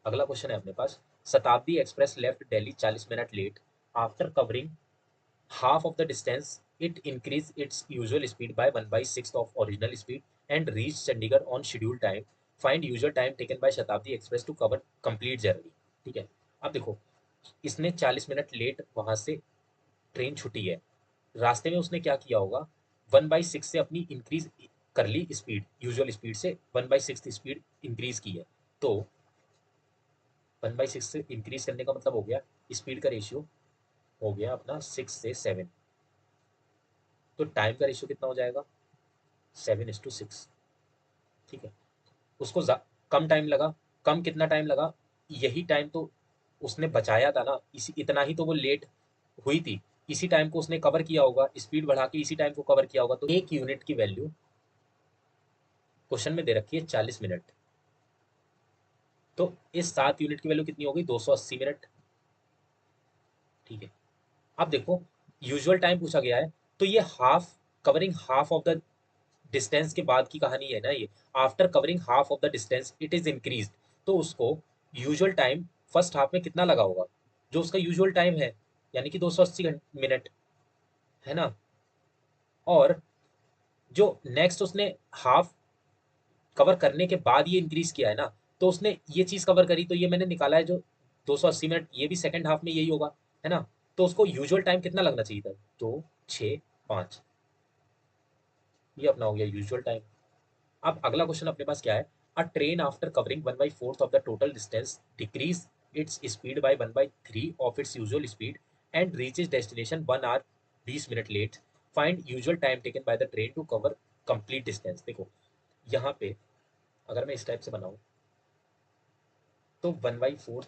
अगला क्वेश्चन है अपने पास, Shatabdi express left Delhi 40 minute late after covering half of the distance. It increased its usual speed by 1/6 of original speed and reached Chandigarh on scheduled time. Find usual time taken by Shatabdi Express to cover complete journey. ठीक है, अब देखो इसने 40 मिनट लेट वहां से ट्रेन छुटी है, रास्ते में उसने क्या किया होगा, 1/6 से अपनी इंक्रीज कर ली स्पीड, यूजुअल स्पीड से 1/6 स्पीड इंक्रीज की है। तो 1/6 से इंक्रीज करने का मतलब हो गया, स्पीड का रेशियो हो गया अपना 6 से 7, तो टाइम का रेशियो कितना हो जाएगा, 7:6। ठीक है, उसको कम टाइम लगा। कम कितना टाइम लगा? यही टाइम तो उसने बचाया था ना, इसी इतना ही तो वो लेट हुई थी। इसी टाइम को उसने कवर किया होगा, स्पीड बढ़ा के इसी टाइम को कवर किया होगा। तो एक यूनिट की वैल्यू क्वेश्चन में दे रखी है 40 मिनट। तो इस 7 यूनिट की वैल्यू कितनी होगी? 280 मिनट। ठीक है, अब देखो यूजुअल टाइम पूछा गया है, तो ये half, covering half of the distance के बाद की कहानी है ना ये। After covering half of the distance it is increased. तो उसको यूजुअल टाइम फर्स्ट हाफ में कितना लगा होगा, जो उसका यूजुअल टाइम है, यानी कि 280 मिनट, है ना। और जो नेक्स्ट उसने हाफ कवर करने के बाद ये इंक्रीज किया है ना, तो उसने ये चीज कवर करी, तो ये मैंने निकाला है जो 280 मिनट, ये भी सेकंड हाफ में यही होगा, है ना। तो उसको यूजुअल टाइम कितना लगना चाहिए था? 2, 6, 5। ये अपना हो गया यूजुअल टाइम। अब अगला क्वेश्चन अपने पास क्या है? A train after covering 1/4 of the total distance decrease its speed by 1/3 of its usual speed and reaches destination 1 hour 20 minute late. Find usual time taken by the train to cover complete distance. देखो यहाँ पे अगर मैं इस टाइप से बनाऊं, तो 1/4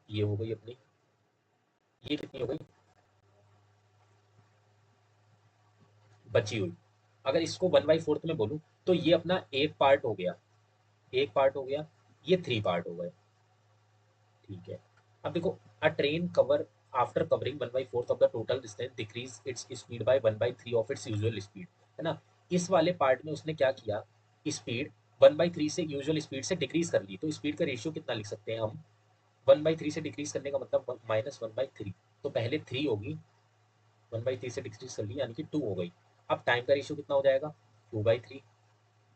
ये हो गई अपनी, ये कितनी हो गई बची हुई। अगर इसको 1/4 में बोलूं, तो ये अपना एक पार्ट हो गया, एक पार्ट हो गया, ये 3 पार्ट हो गए। ठीक है, अब देखो अ train cover after covering 1/4 of the total distance decrease its speed by 1/3 of its usual speed, है ना। इस वाले पार्ट में उसने क्या किया? स्पीड 1/3 से यूजुअल स्पीड से डिक्रीज कर ली। तो स्पीड का रेशियो कितना लिख सकते हैं हम? 1/3 से डिक्रीज करने का मतलब -1/3। तो पहले 3 होगी, 1/3 से डिक्रीज कर ली यानी कि 2 हो गई। अब टाइम का रेशियो कितना हो जाएगा? 2/3,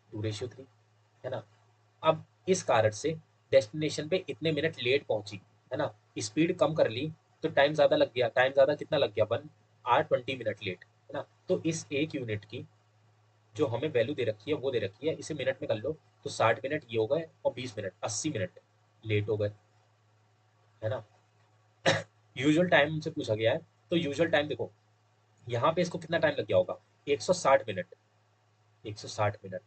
2:3, है ना। अब इस कारण से डेस्टिनेशन पे इतने मिनट लेट पहुंची, है ना। स्पीड कम कर ली तो टाइम ज्यादा लग गया। टाइम ज्यादा कितना लग गया? 1 आवर 20 मिनट लेट, है ना। तो इस एक यूनिट की जो हमें वैल्यू दे रखी है वो दे रखी है, इसे मिनट में कर लो तो 60 मिनट ये हो गए, और 20 मिनट 80 मिनट लेट हो गए, है ना। यूजुअल टाइम से पूछा गया है, तो यूजुअल टाइम देखो यहाँ पे इसको कितना टाइम लग गया होगा? 160 मिनट, 160 मिनट।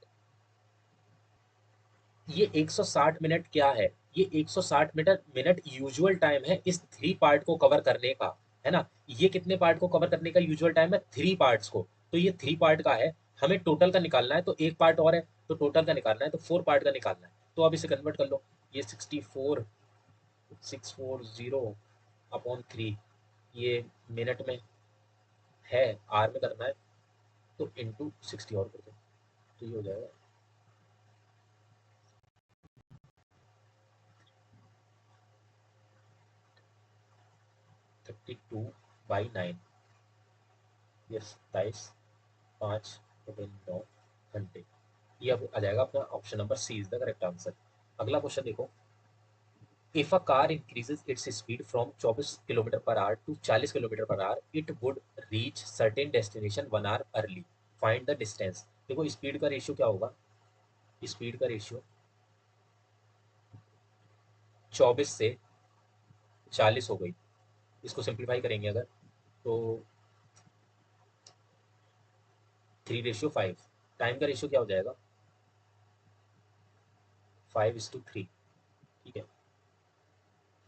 ये 160 मिनट क्या है? ये 160 मिनट यूजुअल टाइम है इस 3 पार्ट को कवर करने का, है ना। ये कितने पार्ट को कवर करने का यूजुअल टाइम है? 3 पार्ट्स को। तो ये 3 पार्ट का है, हमें टोटल का निकालना है, तो एक पार्ट और है, तो टोटल का निकालना है, तो 4 पार्ट का निकालना है। तो अब इसे कन्वर्ट कर लो, ये 64640/3 ये मिनट में है, आर में करना है, तो इंटू 60 और कर दो, तो ये हो जाएगा 32/9, ये 27, 5/9 घंटे। ये अब आ जाएगा अपना option number C is the correct answer. अगला क्वेश्चन देखो, if a car increases its speed from 24 kilometre per hour to 40 kilometre per hour it would reach certain destination 1 hour early. Find the distance. देखो स्पीड का रेशियो क्या होगा? स्पीड का रेशियो 24 से 40 हो गई। इसको सिंप्लीफाई करेंगे अगर, तो 3:5। टाइम का रेशियो क्या हो जाएगा? 5:3। ठीक है,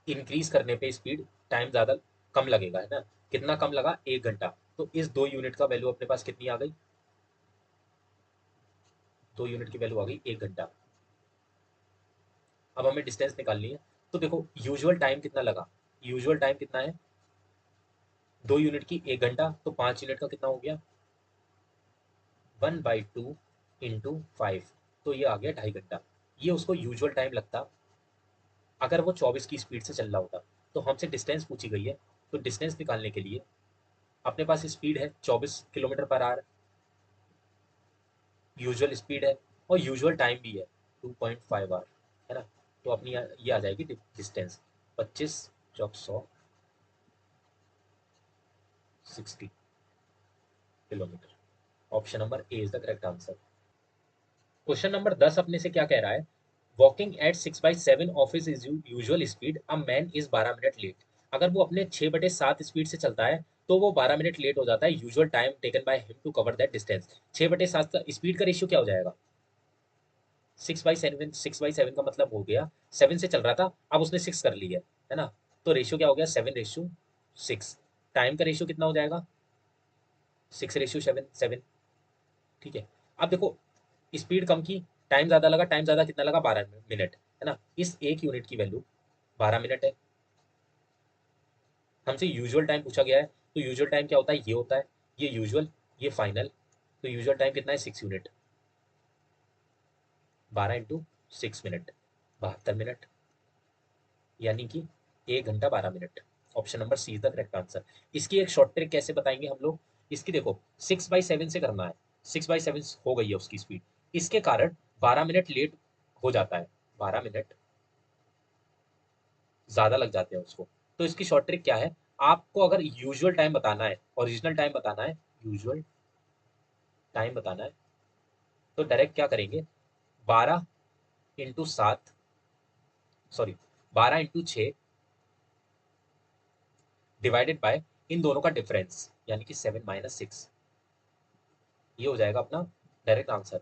इंक्रीज करने पे स्पीड टाइम ज़्यादा कम लगेगा, है ना। कितना कम लगा? 1 घंटा। तो इस 2 यूनिट का वैल्यू अपने पास कितनी आ गई? 2 यूनिट की वैल्यू आ गई 1 घंटा। अब हमें डिस्टेंस निकालनी है, तो देखो यूजुअल टाइम कितना लगा? यूजुअल टाइम कितना है? 2 यूनिट की 1 घंटा, तो 5 यूनिट का कितना हो गया? 1/2 × 5, तो ये आ गया 2.5 घंटा। ये उसको यूजुअल टाइम लगता अगर वो 24 की स्पीड से चल रहा होता। तो हमसे डिस्टेंस पूछी गई है, तो डिस्टेंस निकालने के लिए अपने पास स्पीड है 24 kilometre per our, usual speed है, और यूजुअल टाइम भी है 2.5 आवर, है ना। तो अपनी ये आ जाएगी distance 25 × 100 60 kilometre. Option number A is the correct answer. Question number 10 अपने से क्या कह रहा है? Walking at 6/7 of his is usual speed, a man is 12 minute late. अगर वो अपने 6/7 स्पीड से चलता है, तो वो 12 मिनट लेट हो जाता है। Usual time taken by him to cover that distance. 6/7 का स्पीड का रेशियो क्या हो जाएगा? 6/7 का मतलब हो गया 7 से चल रहा था, अब उसने 6 कर लिया है ना। तो रेशियो क्या हो गया 7:6। टाइम का रेशियो कितना हो जाएगा 6:7। ठीक है। अब देखो स्पीड कम की, टाइम ज्यादा लगा, टाइम ज्यादा कितना लगा 12 मिनट है ना। इस एक यूनिट की वैल्यू 12 मिनट है। हमसे यूजुअल टाइम पूछा गया है, तो यूजुअल टाइम क्या होता है, ये होता है, ये यूजुअल, ये फाइनल। तो यूजुअल टाइम कितना है 6 यूनिट, 12 × 6 मिनट, 72 मिनट, यानी कि 1 घंटा 12 minute. Option number C is the correct answer. इसकी एक शॉर्ट ट्रिक कैसे बताएंगे हम लोग, इसकी देखो 6/7 से करना है, 6/7 हो गई है उसकी स्पीड, इसके कारण 12 मिनट लेट हो जाता है, 12 मिनट ज्यादा लग जाते हैं उसको। तो इसकी शॉर्ट ट्रिक क्या है, आपको अगर यूजुअल टाइम बताना है, ओरिजिनल टाइम बताना है, यूजुअल टाइम बताना है, तो डायरेक्ट क्या करेंगे, 12 × 7, सॉरी 12 × 6 डिवाइडेड बाय इन दोनों का डिफरेंस, यानी कि 7 - 6, ये हो जाएगा अपना डायरेक्ट आंसर,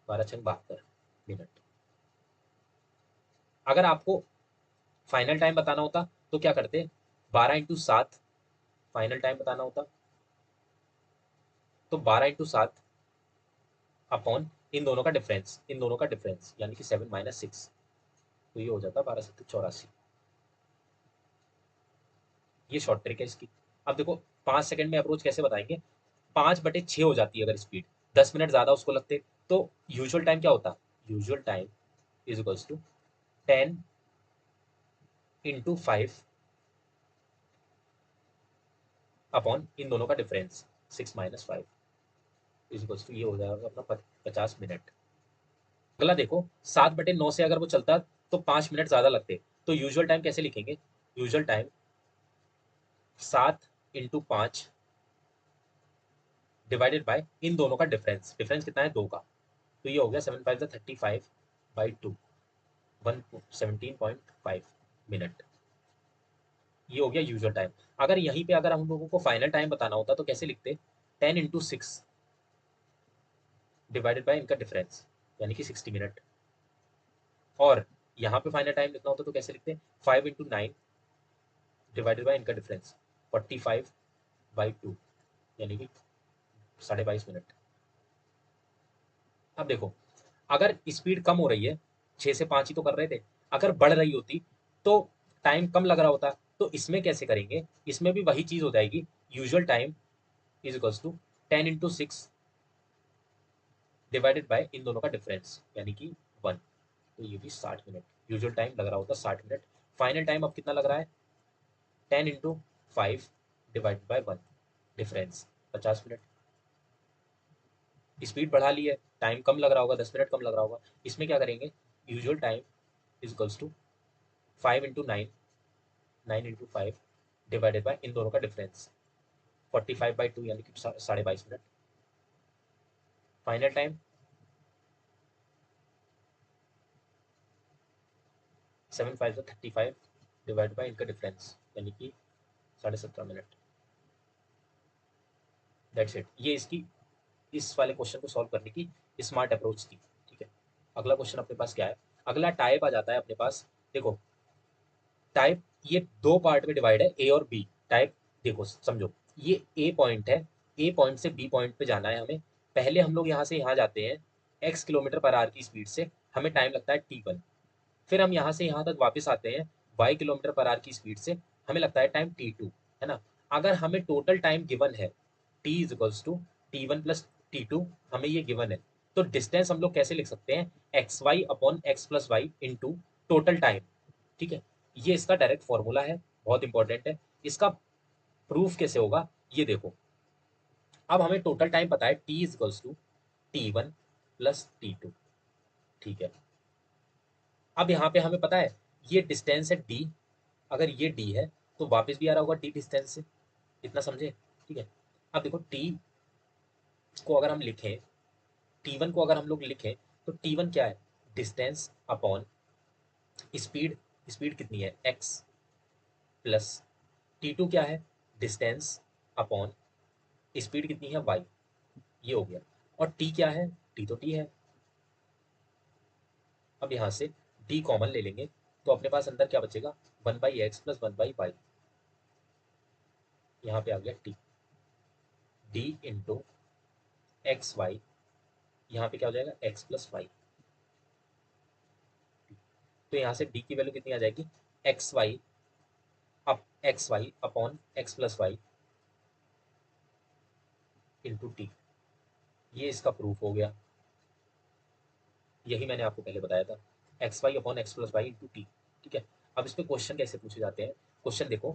12×6 = 72 मिनट। अगर आपको फाइनल टाइम बताना होता तो क्या करते, 12 × 7 फाइनल टाइम बताना होता, तो 12 × 7 अपॉन इन दोनों का डिफरेंस, इन दोनों का डिफरेंस यानी कि 7 - 6, तो ये हो जाता 12×7 = 84। ये शॉर्ट ट्रिक है इसकी। अब देखो 5 सेकंड में अप्रोच कैसे बताएंगे, 5/6 हो जाती है अगर स्पीड, 10 मिनट ज्यादा उसको लगते, तो यूजुअल टाइम क्या होता, usual time is equals to 10 × 5 upon इन दोनों का डिफरेंस 6 - 5 इज इक्वल्स टू, ये हो जाएगा अपना 50 मिनट। अगला देखो 7/9 से अगर वो चलता तो 5 मिनट ज्यादा लगते, तो यूजुअल टाइम कैसे लिखेंगे, यूजुअल टाइम 7 × 5 डिवाइडेड बाय इन दोनों का डिफरेंस, डिफरेंस कितना है 2 का, तो ये हो गया 7×5 = 35/2, 117.5 मिनट। ये हो गया यूजुअल टाइम। अगर यहीं पे अगर हम लोगों को फाइनल टाइम बताना होता तो कैसे लिखते, 10 × 6 डिवाइडेड बाय इनका डिफरेंस, यानी कि 60 मिनट। और यहाँ पे फाइनल टाइम लिखना होता तो कैसे लिखते, 5 × 9 डिवाइडेड बाय इनका डिफरेंस, 45/2, यानी कि 22.5 मिनट। अब देखो अगर स्पीड कम हो रही है, 6 से 5 ही तो कर रहे थे, अगर बढ़ रही होती तो टाइम कम लग रहा होता, तो इसमें कैसे करेंगे, इसमें भी वही चीज हो जाएगी, usual time is equals to 10 × 6 divided by इन दोनों का डिफरेंस, यानी कि 1, तो ये भी 60 मिनट, यूजुअल टाइम लग रहा होता 60 मिनट। फाइनल टाइम अब कितना लग रहा है, 10 × 5 divided bye 1 difference, 50 minute. Speed बढ़ा ली है, टाइम कम लग रहा होगा, 10 मिनट कम लग रहा होगा, इसमें क्या करेंगे, usual time is equals to 5 × 9, 9 × 5 divided by इन दोनों का डिफरेंस, 45/2, यानी कि 22.5 minute. Final time 7×5 = 35 divide by इनका डिफरेंस, यानी कि 17.5 मिनट। दैट्स इट, ये इसकी इस वाले क्वेश्चन को सॉल्व करने की स्मार्ट अप्रोच थी। ठीक है। अगला क्वेश्चन अपने पास क्या है, अगला टाइप आ जाता है अपने पास। देखो टाइप ये दो पार्ट में डिवाइड है, ए और बी टाइप। देखो समझो, ये ए पॉइंट है, ए पॉइंट से बी पॉइंट पे जाना है हमें। पहले हम लोग यहाँ से यहाँ जाते हैं x किलोमीटर/आवर की स्पीड से, हमें टाइम लगता है t1। फिर हम यहाँ से यहाँ तक वापस आते हैं y किलोमीटर/आवर की स्पीड से, हमें लगता है टाइम t2, है ना। अगर हमें टोटल टाइम गिवन है t is equals to t1 + t2, हमें ये गिवन है, तो डिस्टेंस हम लोग कैसे लिख सकते हैं, xy/x + y into total time. ठीक है, ये इसका डायरेक्ट फॉर्मूला है, बहुत इंपॉर्टेंट है। इसका प्रूफ कैसे होगा, ये देखो। अब हमें टोटल टाइम पता है t is equals to t1 + t2। ठीक है, अब यहाँ पे हमें पता है ये डिस्टेंस है d, अगर ये d है तो वापस भी आ रहा होगा d डिस्टेंस से, इतना समझे। ठीक है, अब देखो t को अगर हम लिखें, t1 को अगर हम लोग लिखें, तो t1 क्या है, डिस्टेंस अपॉन स्पीड, स्पीड कितनी है x, प्लस t2 क्या है, डिस्टेंस अपॉन स्पीड कितनी है y, ये हो गया। और t क्या है, t तो t है, अब यहाँ से डी कॉमन ले लेंगे तो अपने पास अंदर क्या बचेगा, 1/x प्लस 1/y। यहाँ पे आ गया t, d into x y, यहाँ पे क्या हो जाएगा x प्लस वाई। तो यहाँ से डी की वैल्यू कितनी आ जाएगी, x y up x y upon x plus y into t. ये इसका प्रूफ हो गया, यही मैंने आपको पहले बताया था, x y upon x plus y into t. ठीक है, अब इस पे क्वेश्चन कैसे पूछे जाते हैं। क्वेश्चन देखो,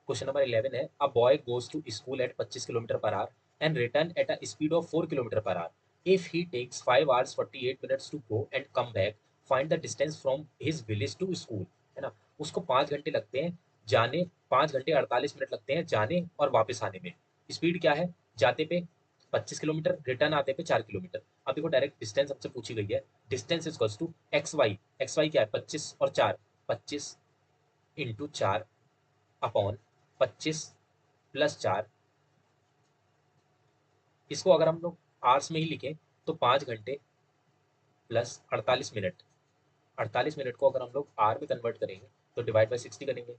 क्वेश्चन नंबर 11 है, a boy goes to school at 25 kilometre per hour and return at a speed of 4 kilometre per hour. If he takes 5 hours 48 minutes to go and come back, find the distance from his village to school. है ना, उसको 5 घंटे लगते हैं जाने, 5 घंटे 48 मिनट लगते हैं जाने और वापस आने में। स्पीड क्या है, जाते पे 25 किलोमीटर, रिटर्न आते पे 4 किलोमीटर। अब देखो डायरेक्ट डिस्टेंस हमसे पूछी गई है, distance is two x y. X y क्या है, 25 और 4, 25 इंटू 4 अपॉन 25 प्लस 4। इसको अगर हम लोग आवर्स में ही लिखें तो 5 घंटे प्लस 48 मिनट। 48 मिनट को अगर हम लोग आर में कन्वर्ट करेंगे तो डिवाइड बाई 60 करेंगे,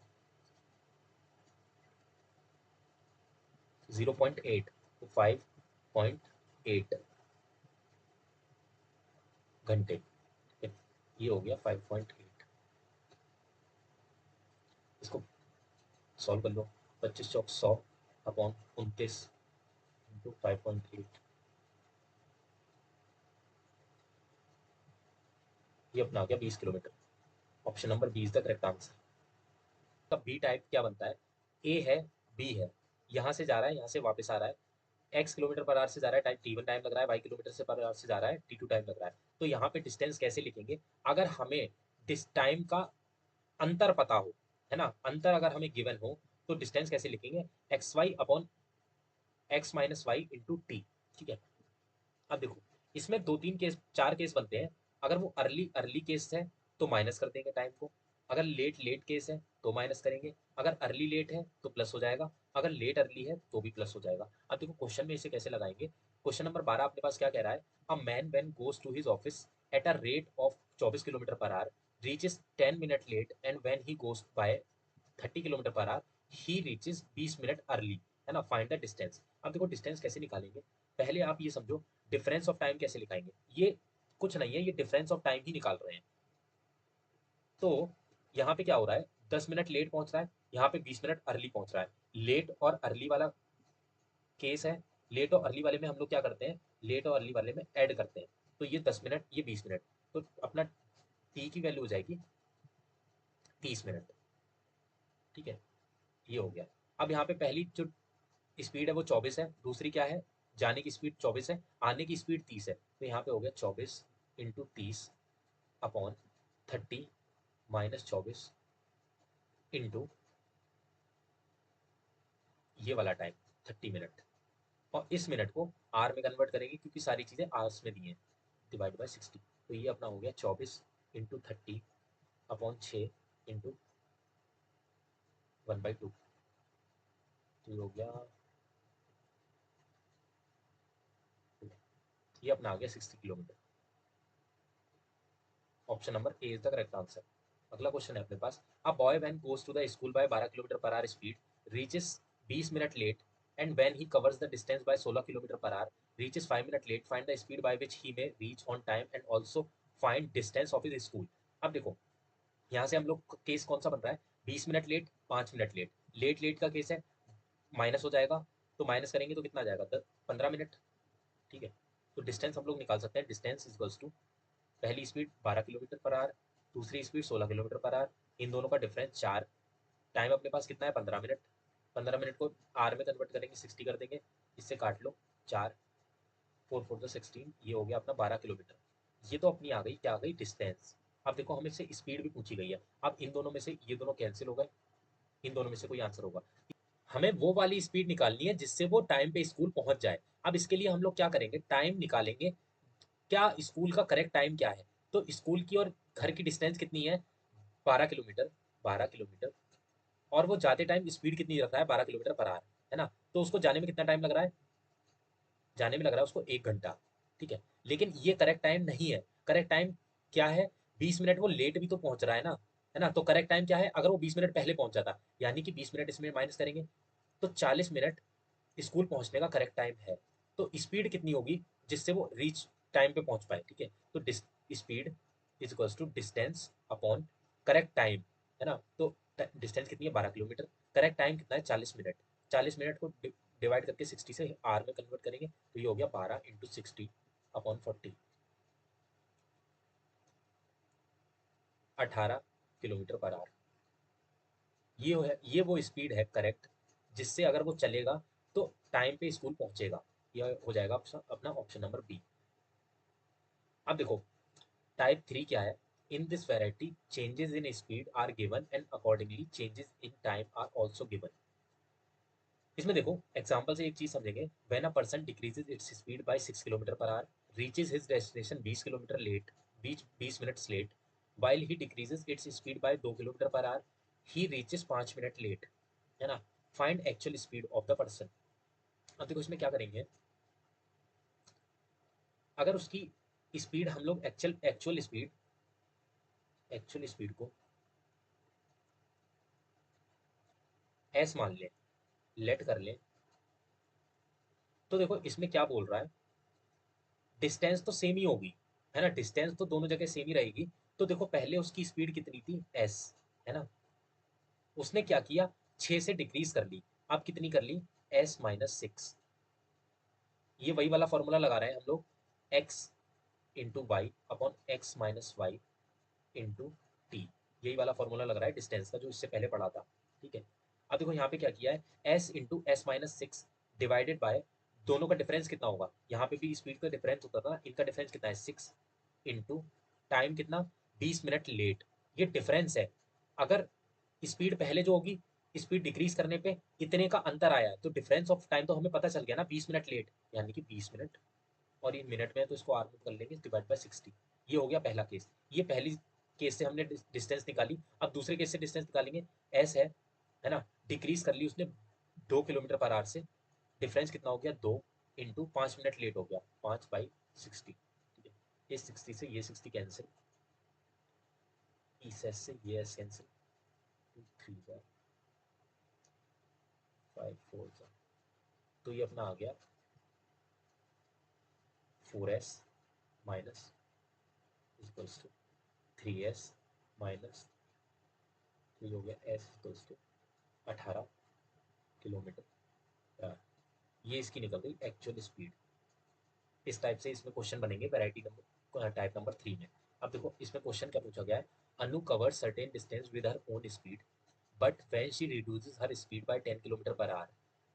0.8, तो 5.8 घंटे। ये हो गया 5.8। इसको सॉल्व कर लो, 25 चौक 100 अपॉन 29 इंटू 5.8। ये अपना आ गया 20 kilometre. Option number B is the correct answer. तब बी टाइप क्या बनता है, ए है, बी है, यहाँ से जा रहा है यहाँ से वापस आ रहा है, एक्स किलोमीटर पर आवर से जा रहा है, टाइम टी वन टाइम लग रहा है, वाई किलोमीटर से पर आवर से जा रहा है, टी टू टाइम लग रहा है। तो यहाँ पे डिस्टेंस कैसे लिखेंगे, अगर हमें डिस टाइम का अंतर पता हो, है ना, अंतर अगर हमें गिवन हो तो डिस्टेंस कैसे लिखेंगे, x y upon x minus y into t. ठीक है, अब देखो इसमें दो तीन केस, चार केस बनते हैं। अगर वो अर्ली अर्ली केस है तो माइनस कर देंगे टाइम को, अगर लेट लेट केस है तो माइनस करेंगे, अगर अर्ली लेट है तो प्लस हो जाएगा, अगर लेट अर्ली है तो भी प्लस हो जाएगा। अब देखो क्वेश्चन में इसे कैसे लगाएंगे। क्वेश्चन नंबर 12 अपने पास क्या कह रहा है, a man when goes to his office at a rate of 24 kilometre per hour reaches 10 minute late and when he goes by 30 kilometre per hour he reaches 20 minute early. है ना, फाइंड द डिस्टेंस। अब देखो डिस्टेंस कैसे निकालेंगे, पहले आप ये समझो डिफरेंस ऑफ टाइम कैसे निकालेंगे। ये कुछ नहीं है, ये डिफरेंस ऑफ टाइम ही निकाल रहे हैं। तो यहाँ पे क्या हो रहा है, 10 मिनट लेट पहुंच रहा है, यहाँ पे 20 मिनट अर्ली पहुंच रहा है। लेट और अर्ली वाला केस है, लेट और अर्ली वाले में हम लोग क्या करते हैं, लेट और अर्ली वाले में ऐड करते हैं। तो ये 10 मिनट ये 20 मिनट, तो अपना टी की वैल्यू हो जाएगी 30 मिनट। ठीक है, ये हो गया। अब यहाँ पे पहली जो स्पीड है वो 24 है, दूसरी क्या है, जाने की स्पीड 24 है, आने की स्पीड 30 है, तो यहाँ पे हो गया 24 इंटू 30 अपॉन 30 माइनस 24 इंटू ये वाला टाइम 30 मिनट। और इस मिनट को आर में कन्वर्ट करेंगे क्योंकि सारी चीज़ें आर्स में दी हैं, डिवाइड बाई 60। तो ये अपना हो गया 24 इंटू 30 अपॉन 6 इंटू 1/2। तो ये हो गया, ये अपना आ गया 60 kilometre. Option number A is the correct answer. अगला क्वेश्चन है अपने पास, a boy when goes to the school by 12 kilometre per hour speed reaches 20 minute late and when he covers the distance by 16 kilometre per hour reaches 5 minute late, find the speed by which he may reach on time and also find distance of his school. अब देखो यहाँ से हम लोग केस कौन सा बन रहा है, 20 minute late, 5 minute late, late late का केस है, माइनस हो जाएगा, तो माइनस करेंगे तो कितना आ जाएगा, 15 मिनट। ठीक है, तो डिस्टेंस हम लोग निकाल सकते हैं, डिस्टेंस इज टू पहली स्पीड 12 किलोमीटर पर आवर, दूसरी स्पीड 16 किलोमीटर पर आवर, इन दोनों का डिफरेंस 4, टाइम अपने पास कितना है 15 मिनट, 15 मिनट को आर में कन्वर्ट करेंगे 60 कर देंगे, इससे काट लो 4, 4 4 16, ये हो गया अपना 12 किलोमीटर। ये तो अपनी आ गई, क्या आ गई, डिस्टेंस। अब देखो हमें से स्पीड भी पूछी गई है, अब इन दोनों में से ये दोनों कैंसिल हो गए, इन दोनों में से कोई आंसर होगा। हमें वो वाली स्पीड निकालनी है जिससे वो टाइम पे स्कूल पहुंच जाए। अब इसके लिए हम लोग क्या करेंगे, टाइम निकालेंगे, क्या स्कूल का करेक्ट टाइम क्या है। तो स्कूल की और घर की डिस्टेंस कितनी है, 12 किलोमीटर, 12 किलोमीटर, और वो जाते टाइम स्पीड कितनी रख रहा है, 12 किलोमीटर पर आवर, है ना, तो उसको जाने में कितना टाइम लग रहा है, जाने में लग रहा है उसको 1 घंटा। ठीक है, लेकिन ये करेक्ट टाइम नहीं है, करेक्ट टाइम क्या है, 20 मिनट वो लेट भी तो पहुंच रहा है ना। तो करेक्ट टाइम क्या है, अगर वो 20 मिनट पहले पहुंच जाता, यानी कि 20 मिनट इसमें माइनस करेंगे, तो 40 मिनट स्कूल पहुंचने का करेक्ट टाइम है। तो स्पीड कितनी होगी जिससे वो रीच टाइम पे पहुंच पाए, ठीक है। तो speed is equals to distance upon correct time, है ना। तो डिस्टेंस कितनी है, 12 किलोमीटर। करेक्ट टाइम कितना है, 40 मिनट। 40 मिनट को डिवाइड करके 60 से आर में कन्वर्ट करेंगे, तो ये हो गया 12 × 60 अपॉन 40, 18 किलोमीटर पर आवर। ये वो स्पीड है करेक्ट, जिससे अगर वो चलेगा तो टाइम पे स्कूल पहुंचेगा। यह हो जाएगा ऑप्शन, अपना ऑप्शन नंबर बी। अब देखो टाइप 3 क्या है। In this variety changes in speed are given and accordingly changes in time are also given. इसमें देखो एग्जाम्पल से एक चीज समझेंगे। When a person decreases its speed by 6 kilometre per hour, reaches his destination 20 kilometre late, 20 minutes late, while he decreases its speed by 2 kilometre per hour, he reaches 5 minute late, है ना। Find actual speed of the person. अब देखो इसमें क्या करेंगे, अगर उसकी स्पीड हम लोग एक्चुअल स्पीड को एस मान लें, लेट कर लें, तो देखो इसमें क्या बोल रहा है, डिस्टेंस तो सेम ही होगी, है ना। डिस्टेंस तो दोनों जगह सेम ही रहेगी। तो देखो पहले उसकी स्पीड कितनी थी, एस, है ना। उसने क्या किया, 6 से डिक्रीज कर ली। अब कितनी कर ली, S-6। ये वही वाला फॉर्मूला लगा रहे हैं हम लोग, x into y upon x-y into t. यही वाला फॉर्मूला लग रहा है डिस्टेंस का, जो इससे पहले पढ़ा था, ठीक है। अब देखो यहाँ पे क्या किया है, s into S-6 divided by, दोनों का डिफरेंस कितना होगा, यहाँ पे भी स्पीड का डिफरेंस होता था, इनका डिफरेंस कितना है, 6 इंटू टाइम कितना, 20 मिनट लेट। ये डिफरेंस है। अगर स्पीड पहले जो होगी, स्पीड डिक्रीज करने पे इतने का अंतर आया है, तो डिफरेंस ऑफ टाइम तो हमें पता चल गया ना, 20 मिनट लेट, यानी कि 20 मिनट, और ये मिनट में है तो इसको आर में कर लेंगे, डिवाइड बाय 60। ये हो गया पहला केस। ये पहली केस से हमने डिस्टेंस निकाली। अब दूसरे केस से डिस्टेंस निकालेंगे, एस है ना, डिक्रीज कर ली उसने 2 किलोमीटर पर आवर से, डिफरेंस कितना हो गया, 2 इंटू 5 मिनट लेट हो गया, 5/60, ठीक है। ये 60 से ये 60 कैंसिल, इस एस से ये एस कैंसिल, 2 3 5 4 तो ये अपना आ गया 4s minus equals to 3s minus 3 हो गया s इक्वल्स टू 18 किलोमीटर। ये इसकी निकल गई एक्चुअल स्पीड। इस टाइप से इसमें क्वेश्चन बनेंगे वैरायटी नंबर टाइप नंबर 3 में। अब देखो इसमें क्वेश्चन क्या पूछा गया है, Anu cover certain distance with her own speed, but when she reduces her speed by 10 kilometre per hour,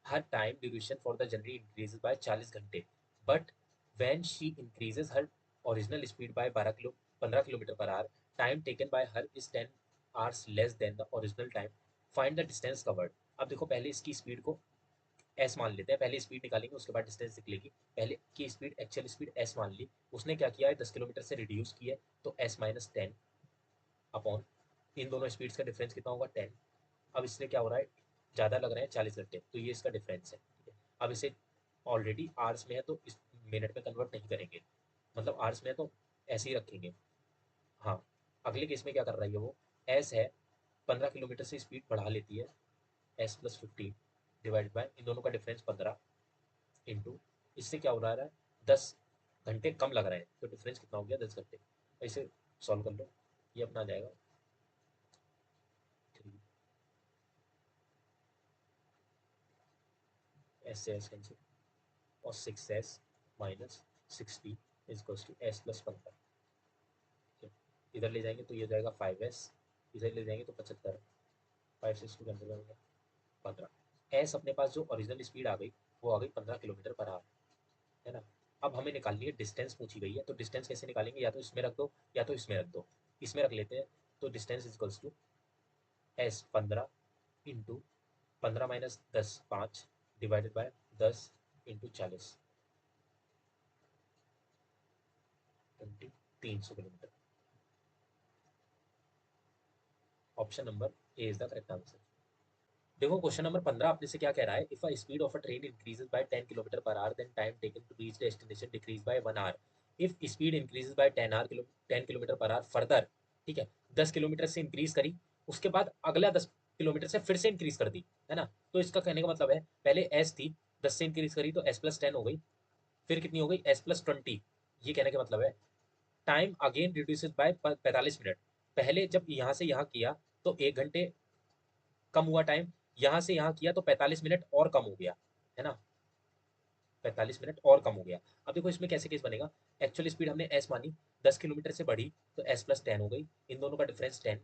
her time duration for the journey increases by 40 घंटे। But when she increases her original speed by 15 kilometre per hour, time taken by her is 10 hours less than the original time. Find the distance covered. अब देखो पहले इसकी स्पीड को एस मान लेते हैं, पहले स्पीड निकालेंगे उसके बाद डिस्टेंस निकलेगी। पहले की स्पीड एक्चुअल स्पीड एस मान ली, उसने क्या किया है, 10 किलोमीटर से रिड्यूस किया है, तो S-10 अपॉन इन दोनों स्पीड्स का डिफरेंस कितना होगा, 10। अब इससे क्या हो रहा है, ज़्यादा लग रहे हैं 40 घंटे, तो ये इसका डिफरेंस है, ठीक है। अब इसे ऑलरेडी आर्स में है तो इस मिनट में कन्वर्ट नहीं करेंगे, मतलब आर्स में है तो ऐसे ही रखेंगे। हाँ, अगले केस में क्या कर रही है वो, एस है 15 किलोमीटर से स्पीड बढ़ा लेती है, S+15 डिवाइड बाय इन दोनों का डिफरेंस 15 इंटू, इससे क्या हो रहा है, 10 घंटे कम लग रहे हैं, तो डिफरेंस कितना हो गया, 10 घंटे। ऐसे सॉल्व कर लो, ये अपना आ जाएगा 3 एस से एस कैंसिल, और 6s minus 60 equals to S+15, ठीक है। इधर ले जाएंगे तो ये हो जाएगा 5s, इधर ले जाएंगे तो 75, 5 से 2 कैंसिल करेंगे, 15। एस अपने पास जो ओरिजिनल स्पीड आ गई, वो आ गई 15 किलोमीटर पर आवर, है ना। अब हमें निकालनी है डिस्टेंस पूछी गई है, तो डिस्टेंस कैसे निकालेंगे, या तो इसमें रख दो या तो इसमें रख दो। इसमें रख लेते हैं, तो distance is equals to s 15 into 15 - 10 5 divided by 10 into 40, 300 kilometre. Option number A is the correct answer. देखो क्वेश्चन नंबर 15 अपने से क्या कह रहा है, if a speed of a train increases by 10 kilometre per hour, then time taken to reach destination decrease by 1 hour if speed increases by 10 kilometre per hour further, ठीक है, 10 किलोमीटर से इंक्रीज करी, उसके बाद अगला 10 किलोमीटर से फिर से इंक्रीज कर दी, है ना। तो इसका कहने का मतलब है पहले एस थी, 10 से इंक्रीज करी तो S+10 हो गई, फिर कितनी हो गई S+20। ये कहने का मतलब है time again reduces by 45 minute. पहले जब यहाँ से यहाँ किया तो 1 घंटे कम हुआ टाइम, यहाँ से यहाँ किया तो 45 मिनट और कम हो गया, है ना, 45 मिनट और कम हो गया। अब देखो इसमें कैसे केस बनेगा, एक्चुअल स्पीड हमने एस मानी, 10 किलोमीटर से बढ़ी तो S+10 हो गई, इन दोनों का डिफरेंस 10,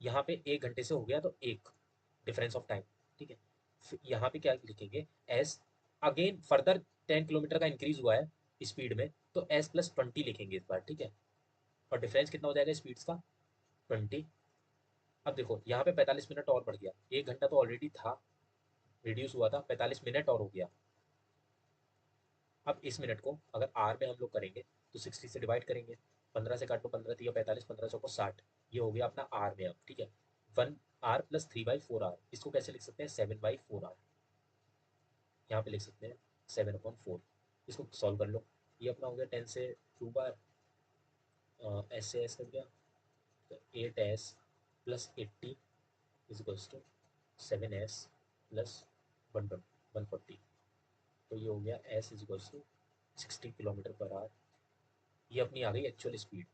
यहाँ पे 1 घंटे से हो गया तो 1 डिफरेंस ऑफ टाइम, ठीक है। यहाँ पे क्या लिखेंगे, एस अगेन फर्दर 10 किलोमीटर का इंक्रीज हुआ है स्पीड में, तो S+20 लिखेंगे इस बार, ठीक है। और डिफरेंस कितना हो जाएगा स्पीड्स का, 20। अब देखो यहाँ पे 45 मिनट और बढ़ गया, 1 घंटा तो ऑलरेडी था, रिड्यूस हुआ था, 45 मिनट और हो गया। अब इस मिनट को अगर आर में हम लोग करेंगे तो 60 से डिवाइड करेंगे, 15 से काटो, 15 3 45, 15 को 60, ये हो गया अपना आर में अब, ठीक है। 1R+3/4R, इसको कैसे लिख सकते हैं, 7/4R, यहाँ पे लिख सकते हैं 7/4। इसको सॉल्व कर लो, ये अपना हो गया 10 से 2 बार, एस से एस कर गया, तो 8S+80 = 7S+140, तो ये हो गया S = 60 किलोमीटर पर आवर। ये अपनी आ गई एक्चुअल स्पीड।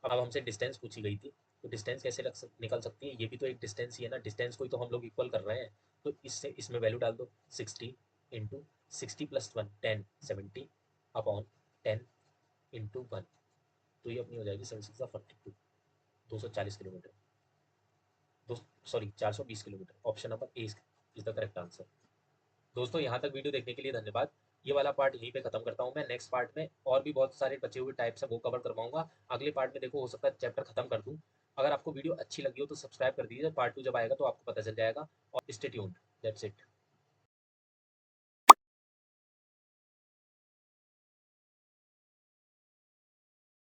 अब हमसे डिस्टेंस पूछी गई थी, तो डिस्टेंस कैसे निकल सकती है, ये भी तो एक डिस्टेंस ही है ना, डिस्टेंस को ही तो हम लोग इक्वल कर रहे हैं। तो इससे इसमें वैल्यू डाल दो, 60 × 60 + 1 10 70 अपॉन 10 × 1, तो ये अपनी हो जाएगी 7×6 = 42, 240 किलोमीटर, दो sorry 420 kilometre. Option number A is the correct answer. दोस्तों यहाँ तक वीडियो देखने के लिए धन्यवाद। ये वाला पार्ट यहीं पे खत्म करता हूँ मैं, नेक्स्ट पार्ट में और भी बहुत सारे बचे हुए टाइप्स हैं वो कवर कर पाऊंगा। अगले पार्ट में देखो हो सकता है चैप्टर खत्म कर दूँ। अगर आपको वीडियो अच्छी लगी हो तो सब्सक्राइब कर दीजिए, पार्ट 2 जब आएगा तो आपको पता चल जाएगा। और स्टे ट्यून्ड, दैट्स इट।